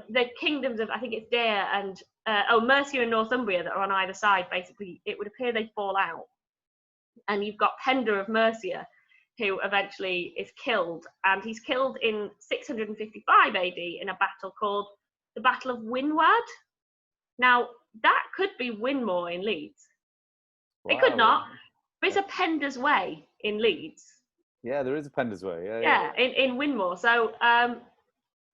The kingdoms of, I think it's Dare and, Mercia and Northumbria that are on either side, basically, it would appear they fall out. And you've got Penda of Mercia, who eventually is killed, and he's killed in 655 AD in a battle called the Battle of Winward. Now, that could be Winmore in Leeds. Wow. It could not, but it's a Penda's Way in Leeds. Yeah, there is a Penda's Way. Yeah. In Winmore. So,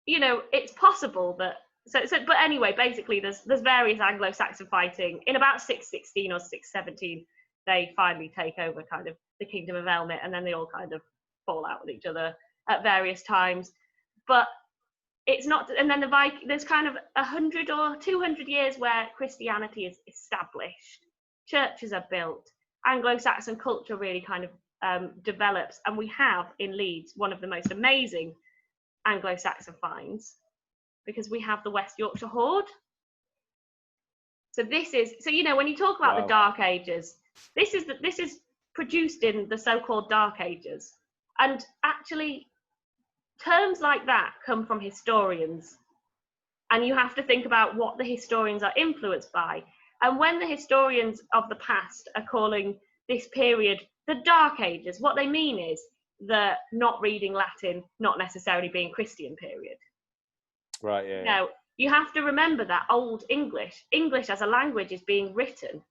you know, it's possible that. But anyway, basically, there's various Anglo-Saxon fighting. In about 616 or 617, they finally take over kind of the Kingdom of Elmet, and then they all kind of fall out with each other at various times. But it's not, and then there's kind of 100 or 200 years where Christianity is established, churches are built, Anglo-Saxon culture really kind of develops, and we have in Leeds one of the most amazing Anglo-Saxon finds, because we have the West Yorkshire hoard. So when you talk about the Dark Ages, this is produced in the so-called Dark Ages, and actually terms like that come from historians, and you have to think about what the historians are influenced by. And when the historians of the past are calling this period the Dark Ages, what they mean is the not reading Latin, not necessarily being Christian period. Right, yeah. Now, you have to remember that Old English as a language is being written.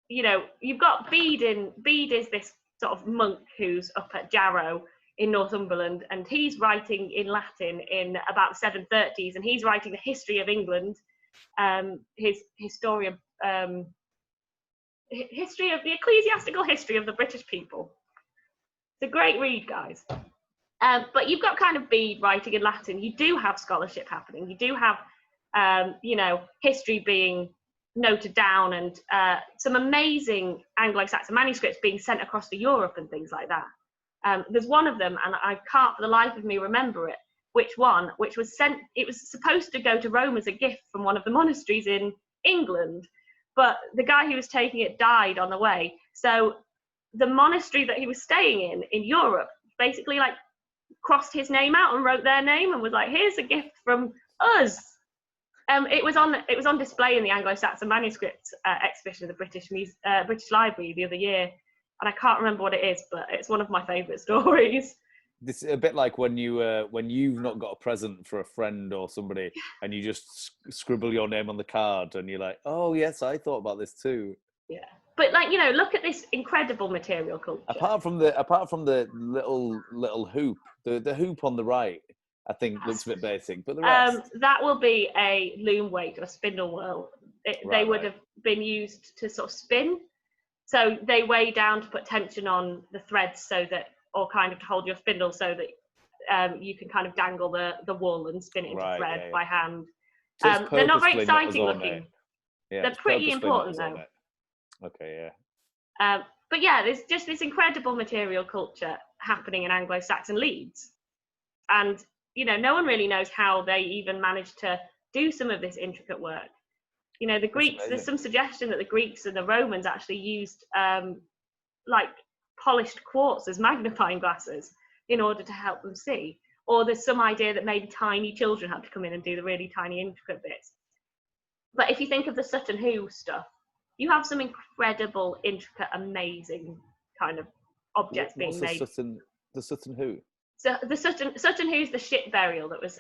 You've got Bede. Bede is this sort of monk who's up at Jarrow in Northumberland, and he's writing in Latin in about the 730s, and he's writing the history of England, his historian, history of the ecclesiastical history of the British people. It's a great read, guys. But you've got kind of Bede writing in Latin. You do have scholarship happening. You do have, history being noted down, and some amazing Anglo-Saxon manuscripts being sent across to Europe and things like that. There's one of them, and I can't for the life of me remember which was sent. It was supposed to go to Rome as a gift from one of the monasteries in England, but the guy who was taking it died on the way. So the monastery that he was staying in Europe basically like crossed his name out and wrote their name and was like, here's a gift from us. It was on display in the Anglo-Saxon manuscripts exhibition of the British Library the other year, and I can't remember what it is, but it's one of my favourite stories. This is a bit like when you've not got a present for a friend or somebody, and you just scribble your name on the card, and you're like, oh yes, I thought about this too. Yeah, but look at this incredible material culture. Apart from the little hoop, the hoop on the right, I think looks a bit basic, but the rest. That will be a loom weight or a spindle wheel. They would have been used to sort of spin. So they weigh down to put tension on the threads or kind of to hold your spindle so that you can kind of dangle the wool and spin it into thread by hand. So they're not very exciting looking. Yeah, they're pretty important though. Okay, yeah. But yeah, there's just this incredible material culture happening in Anglo-Saxon Leeds. And, no one really knows how they even managed to do some of this intricate work. The Greeks, there's some suggestion that the Greeks and the Romans actually used like polished quartz as magnifying glasses in order to help them see. Or there's some idea that maybe tiny children had to come in and do the really tiny intricate bits. But if you think of the Sutton Hoo stuff, you have some incredible, intricate, amazing kind of objects being made. The Sutton Hoo? So the Sutton Hoo's the ship burial that was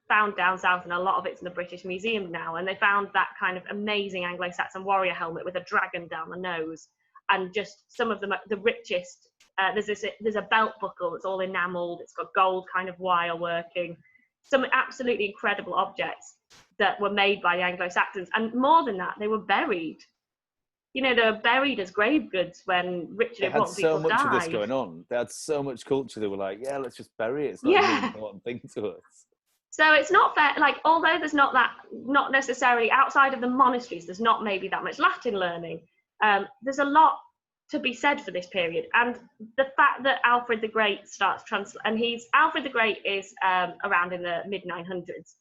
found down south, and a lot of it's in the British Museum now. And they found that kind of amazing Anglo-Saxon warrior helmet with a dragon down the nose, and just some of the richest. There's a belt buckle that's all enamelled. It's got gold kind of wire working. Some absolutely incredible objects that were made by the Anglo-Saxons, and more than that, they were buried. They were buried as grave goods when Richard important people died. They had so much of this going on. They had so much culture. They were like, yeah, let's just bury it. It's not a really important thing to us. So it's not fair. Like, although there's not necessarily outside of the monasteries, there's not maybe that much Latin learning. There's a lot to be said for this period, and the fact that Alfred the Great starts Alfred the Great is around in the mid 900s.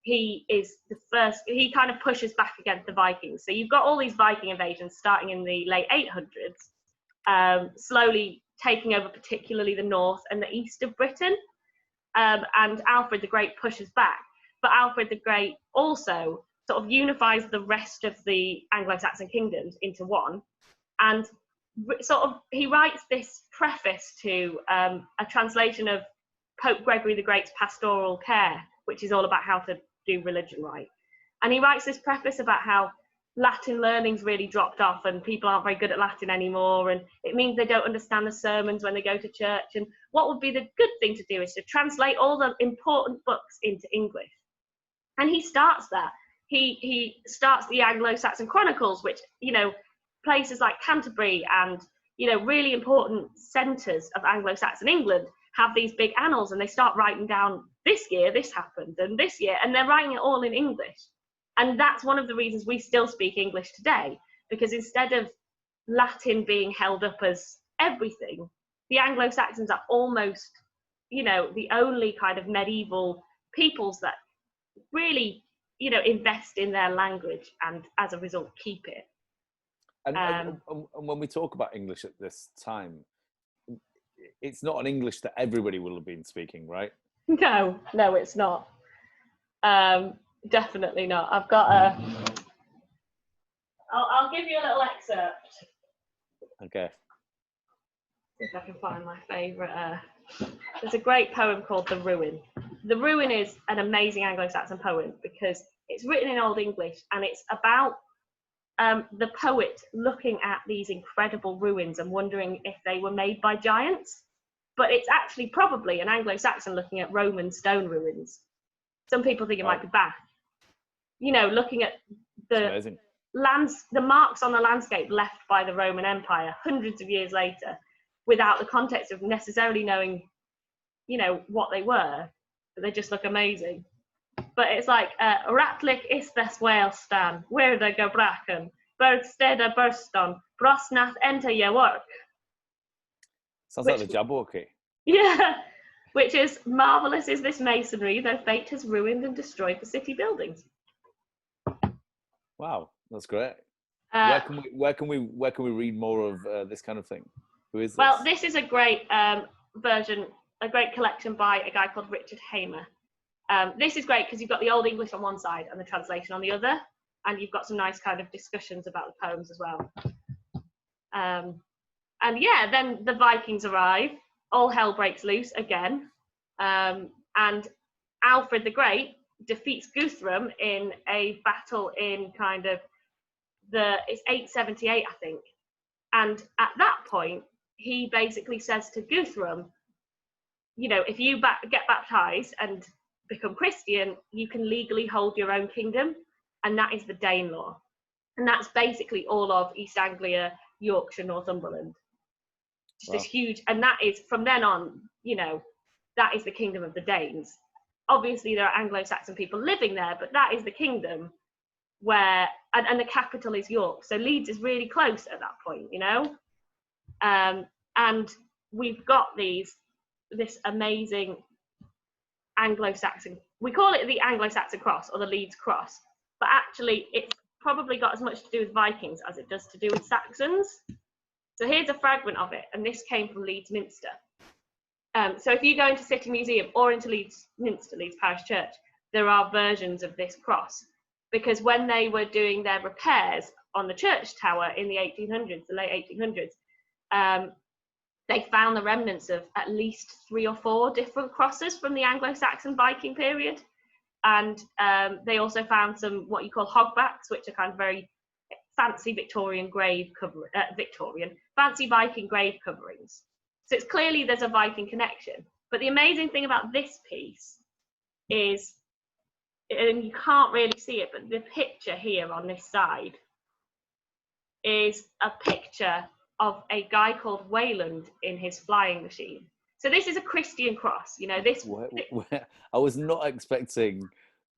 He is the first. He kind of pushes back against the Vikings. So you've got all these Viking invasions starting in the late 800s, slowly taking over particularly the north and the east of Britain. And Alfred the Great pushes back, but Alfred the Great also sort of unifies the rest of the Anglo-Saxon kingdoms into one, and he writes this preface to a translation of Pope Gregory the Great's Pastoral Care, which is all about how to do religion right. And he writes this preface about how Latin learning's really dropped off and people aren't very good at Latin anymore, and it means they don't understand the sermons when they go to church, and what would be the good thing to do is to translate all the important books into English. And he starts that. He starts the Anglo-Saxon Chronicles, which, places like Canterbury and, really important centres of Anglo-Saxon England have these big annals and they start writing down this year this happened and this year, and they're writing it all in English. And that's one of the reasons we still speak English today, because instead of Latin being held up as everything, the Anglo-Saxons are almost, you know, the only kind of medieval peoples that really, you know, invest in their language and as a result keep it. And when we talk about English at this time, it's not an English that everybody will have been speaking, right? No, it's not. Definitely not. I've got I'll give you a little excerpt. Okay. See if I can find my favourite. There's a great poem called The Ruin. The Ruin is an amazing Anglo-Saxon poem because it's written in Old English and it's about the poet looking at these incredible ruins and wondering if they were made by giants. But it's actually probably an Anglo-Saxon looking at Roman stone ruins. Some people think it might be Bath. You know, looking at the marks on the landscape left by the Roman Empire hundreds of years later, without the context of necessarily knowing, you know, what they were, but they just look amazing. But it's like, Ratlick is this whale stan, where they go bracken, Bergsteda burston, Brosnath enter ye work. Sounds like the Jabberwocky. Yeah, which is marvellous is this masonry, though fate has ruined and destroyed the city buildings. Wow, that's great. Where can we read more of this kind of thing? Who is this? Well, this is a great version, a great collection by a guy called Richard Hamer. This is great because you've got the Old English on one side and the translation on the other, and you've got some nice kind of discussions about the poems as well. And yeah, then the Vikings arrive, all hell breaks loose again, and Alfred the Great defeats Guthrum in a battle in kind of it's 878, I think. And at that point, he basically says to Guthrum, you know, if you get baptized and become Christian, you can legally hold your own kingdom, and that is the Danelaw. And that's basically all of East Anglia, Yorkshire, Northumberland. Just this huge, and that is, from then on, you know, that is the kingdom of the Danes. Obviously, there are Anglo-Saxon people living there, but that is the kingdom where, and the capital is York. So Leeds is really close at that point, you know? And we've got this amazing Anglo-Saxon, we call it the Anglo-Saxon cross or the Leeds cross, but actually it's probably got as much to do with Vikings as it does to do with Saxons. So here's a fragment of it, and this came from Leeds Minster. So if you go into City Museum or into Leeds Minster, Leeds Parish Church, there are versions of this cross, because when they were doing their repairs on the church tower in the 1800s, the late 1800s, they found the remnants of at least 3 or 4 different crosses from the Anglo-Saxon Viking period. And they also found some what you call hogbacks, which are kind of very fancy Victorian grave cover, fancy Viking grave coverings. So it's clearly there's a Viking connection. But the amazing thing about this piece is, and you can't really see it, but the picture here on this side is a picture of a guy called Wayland in his flying machine. So this is a Christian cross, you know, this. I was not expecting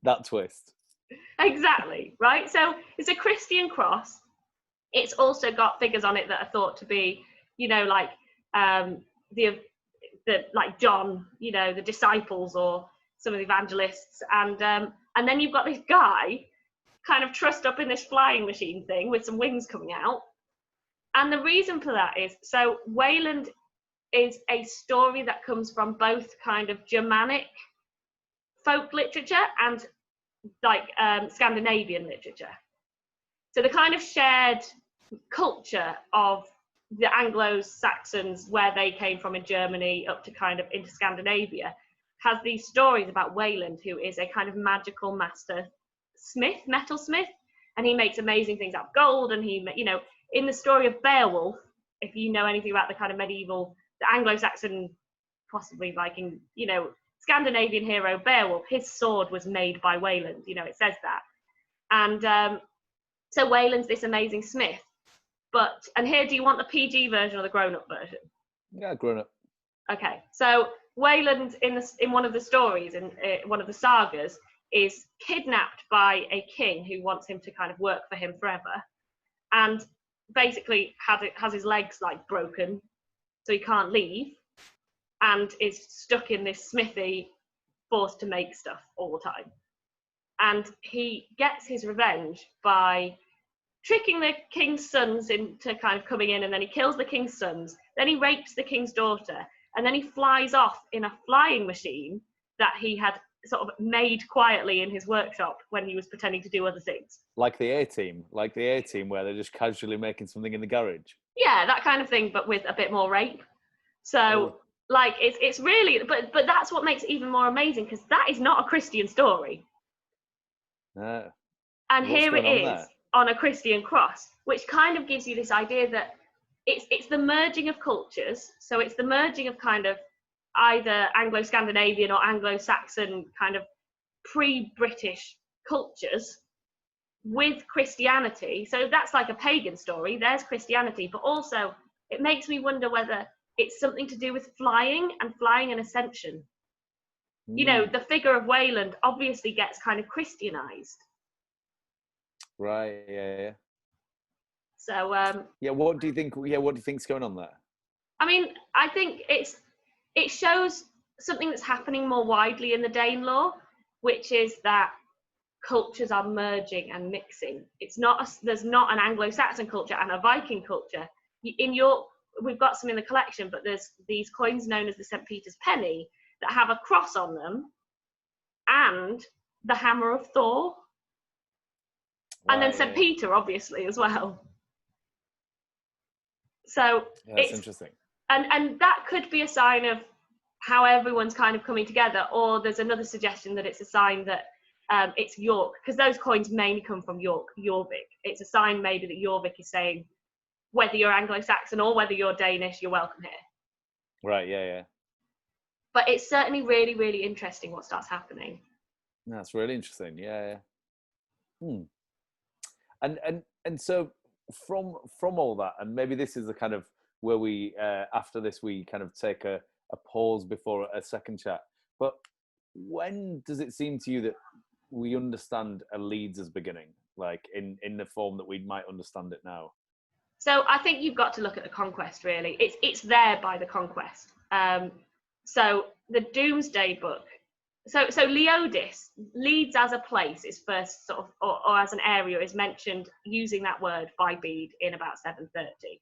that twist. Exactly, right? So it's a Christian cross. It's also got figures on it that are thought to be, you know, like the like John, you know, the disciples or some of the evangelists, and then you've got this guy kind of trussed up in this flying machine thing with some wings coming out. And the reason for that is, so Wayland is a story that comes from both kind of Germanic folk literature and like Scandinavian literature. So the kind of shared culture of the Anglo-Saxons, where they came from in Germany up to kind of into Scandinavia, has these stories about Wayland, who is a kind of magical master smith, metalsmith, and he makes amazing things out of gold. And he, you know, in the story of Beowulf, if you know anything about the kind of medieval, the Anglo-Saxon, possibly Viking, you know, Scandinavian hero Beowulf, his sword was made by Wayland, you know, it says that. And so Wayland's this amazing smith. But, and here, do you want the PG version or the grown-up version? Yeah, grown-up. Okay, so Wayland in one of the stories, in one of the sagas, is kidnapped by a king who wants him to kind of work for him forever, and basically has his legs like broken, so he can't leave, and is stuck in this smithy, forced to make stuff all the time. And he gets his revenge by tricking the king's sons into kind of coming in, and then he kills the king's sons, then he rapes the king's daughter, and then he flies off in a flying machine that he had sort of made quietly in his workshop when he was pretending to do other things. Like the A-Team, where they're just casually making something in the garage. Yeah, that kind of thing, but with a bit more rape. So, like, it's really, but that's what makes it even more amazing, because that is not a Christian story. No. And here it is on a Christian cross, which kind of gives you this idea that it's the merging of cultures. So it's the merging of kind of either Anglo-Scandinavian or Anglo-Saxon kind of pre-British cultures with Christianity. So that's like a pagan story. There's Christianity, but also it makes me wonder whether it's something to do with flying and ascension. You know, the figure of Wayland obviously gets kind of Christianized. Right, yeah. So, what do you think? Yeah, what do you think's going on there? I mean, I think it shows something that's happening more widely in the Danelaw, which is that cultures are merging and mixing. There's not an Anglo-Saxon culture and a Viking culture. In York, we've got some in the collection, but there's these coins known as the St. Peter's penny that have a cross on them and the hammer of Thor. Right, and then St. Peter, obviously, as well. So that's interesting. And that could be a sign of how everyone's kind of coming together, or there's another suggestion that it's a sign that it's York, because those coins mainly come from Jorvik. It's a sign maybe that Jorvik is saying, whether you're Anglo-Saxon or whether you're Danish, you're welcome here. Right, yeah. But it's certainly really, really interesting what starts happening. That's really interesting, yeah. And so from all that, and maybe this is the kind of where we after this we kind of take a pause before a second chat. But when does it seem to you that we understand a Leeds as beginning, like in the form that we might understand it now? So I think you've got to look at the conquest, really. It's there by the conquest. So the Domesday Book. So Leodis, Leeds as a place is first sort of, or as an area, is mentioned using that word by Bede in about 730.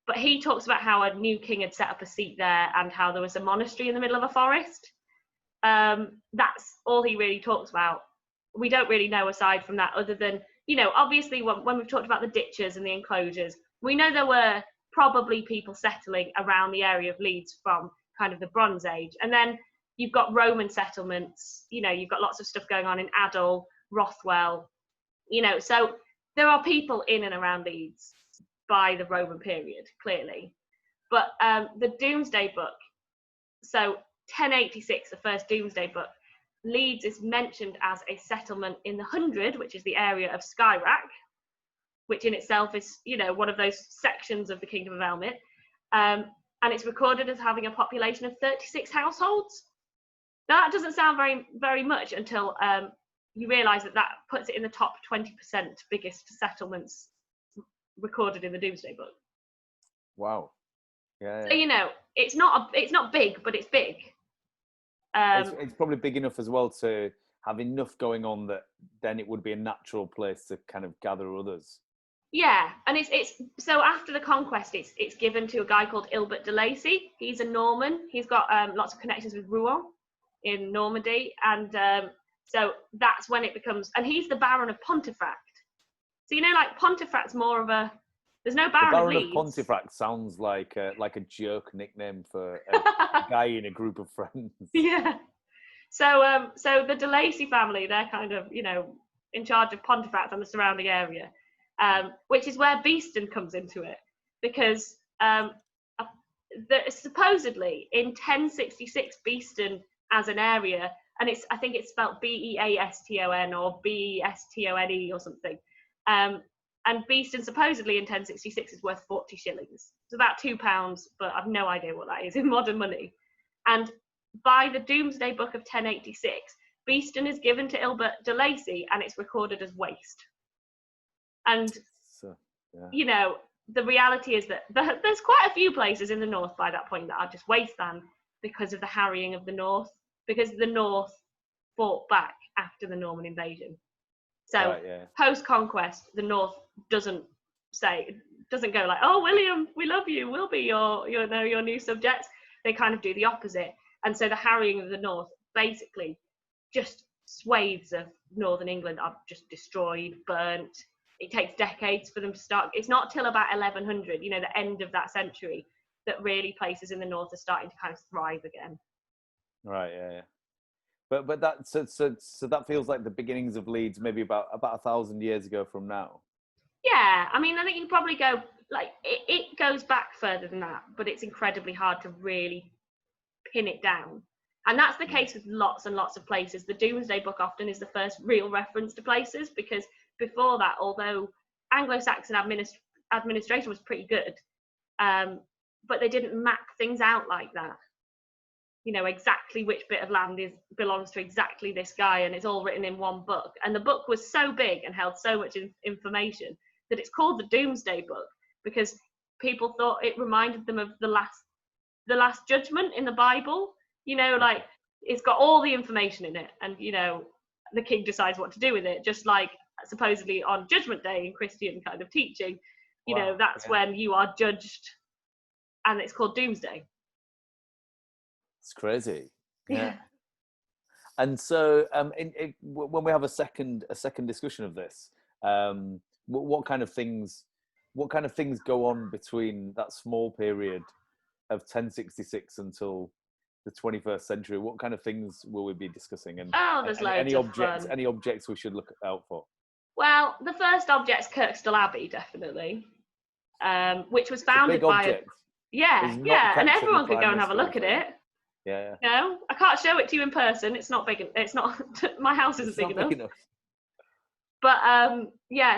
But he talks about how a new king had set up a seat there and how there was a monastery in the middle of a forest. That's all he really talks about. We don't really know aside from that, other than, you know, obviously when we've talked about the ditches and the enclosures, we know there were probably people settling around the area of Leeds from kind of the Bronze Age. And then you've got Roman settlements, you know, you've got lots of stuff going on in Adel, Rothwell, you know, so there are people in and around Leeds by the Roman period, clearly. But the Domesday Book, so 1086, the first Domesday Book, Leeds is mentioned as a settlement in the 100, which is the area of Skyrack, which in itself is, you know, one of those sections of the Kingdom of Elmet. And it's recorded as having a population of 36 households. Now, that doesn't sound very, very much until you realise that puts it in the top 20% biggest settlements recorded in the Domesday Book. Wow. Yeah. So, you know, it's not big, but it's big. It's probably big enough as well to have enough going on that then it would be a natural place to kind of gather others. Yeah, and it's so after the conquest, it's given to a guy called Ilbert de Lacy. He's a Norman. He's got lots of connections with Rouen in Normandy, and so that's when it becomes. And he's the Baron of Pontefract. So you know, like Pontefract's more of a. There's no Baron of Leeds. Baron of Pontefract sounds like a joke nickname for a guy in a group of friends. Yeah. So the de Lacy family, they're kind of, you know, in charge of Pontefract and the surrounding area. Which is where Beeston comes into it, because supposedly in 1066 Beeston as an area, and I think it's spelled Beaston or Bestone or something, and Beeston supposedly in 1066 is worth 40 shillings. It's about £2, but I've no idea what that is in modern money. And by the Domesday Book of 1086, Beeston is given to Ilbert de Lacy and it's recorded as waste. And, you know, the reality is that there's quite a few places in the north by that point that are just wasteland because of the harrying of the north, because the north fought back after the Norman invasion. So post-conquest, the north doesn't go like, oh, William, we love you, we'll be your new subjects. They kind of do the opposite. And so the harrying of the north, basically, just swathes of northern England are just destroyed, burnt. It takes decades for them to start. It's not till about 1100, you know, the end of that century, that really places in the north are starting to kind of thrive again. Right, yeah. But that so that feels like the beginnings of Leeds, maybe about 1,000 years ago from now. Yeah, I mean, I think you can probably go like it goes back further than that, but it's incredibly hard to really pin it down. And that's the case with lots and lots of places. The Domesday Book often is the first real reference to places, because before that, although Anglo-Saxon administration was pretty good, but they didn't map things out like that. You know, exactly which bit of land belongs to exactly this guy, and it's all written in one book. And the book was so big and held so much information that it's called the Domesday Book, because people thought it reminded them of the last judgment in the Bible. You know, like, it's got all the information in it, and, you know, the king decides what to do with it, just like supposedly on Judgment Day in Christian kind of teaching. You know, that's when you are judged, and it's called Doomsday. It's crazy. Yeah. And so when we have a second discussion of this, what kind of things go on between that small period of 1066 until the 21st century? What kind of things will we be discussing? And there's loads of fun. Any objects we should look out for? Well, the first object's Kirkstall Abbey, definitely, which was founded by and everyone could go and have a look at it. Yeah. No, I can't show it to you in person. It's not big. It's not. My house isn't big enough. But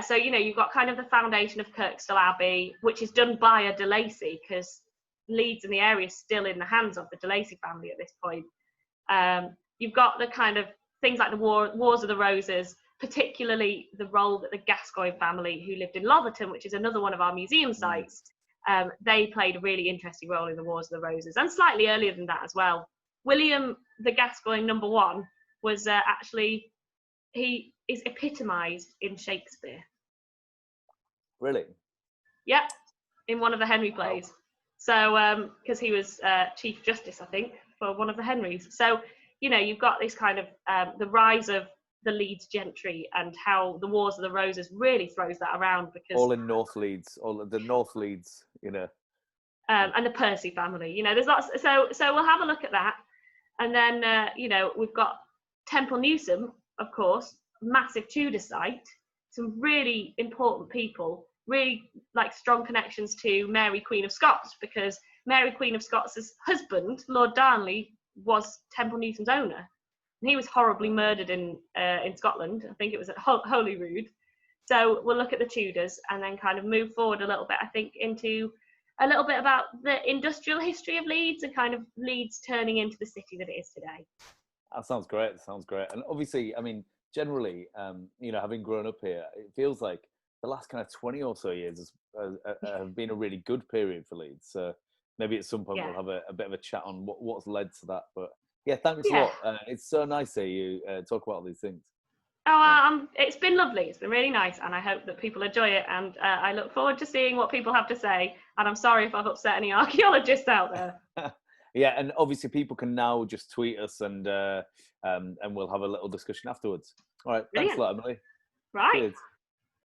so, you know, you've got kind of the foundation of Kirkstall Abbey, which is done by a de Lacy, because Leeds and the area is still in the hands of the de Lacy family at this point. You've got the kind of things like the Wars of the Roses, particularly the role that the Gascoigne family, who lived in Lotherton, which is another one of our museum sites, they played a really interesting role in the Wars of the Roses, and slightly earlier than that as well. William the Gascoigne #1 was actually, he is epitomised in Shakespeare. Really? Yep, in one of the Henry plays. So, because he was Chief Justice, I think, for one of the Henrys. So, you know, you've got this kind of the rise of the Leeds gentry and how the Wars of the Roses really throws that around, because all in North Leeds, all the North Leeds, you know, and the Percy family. You know, there's lots. So we'll have a look at that, and then you know, we've got Temple Newsam, of course, massive Tudor site, some really important people, really like strong connections to Mary Queen of Scots, because Mary Queen of Scots' husband, Lord Darnley, was Temple Newsam's owner. And he was horribly murdered in Scotland. I think it was at Holyrood. So we'll look at the Tudors and then kind of move forward a little bit, I think, into a little bit about the industrial history of Leeds and kind of Leeds turning into the city that it is today. That sounds great. And obviously, I mean, generally, you know, having grown up here, it feels like the last kind of 20 or so years have been a really good period for Leeds. So maybe at some point we'll have a bit of a chat on what's led to that. But yeah, thanks a lot. It's so nice to hear you talk about all these things. It's been lovely. It's been really nice, and I hope that people enjoy it. And I look forward to seeing what people have to say. And I'm sorry if I've upset any archaeologists out there. Yeah, and obviously people can now just tweet us, and we'll have a little discussion afterwards. All right, thanks a lot, Emily. Right. Cheers.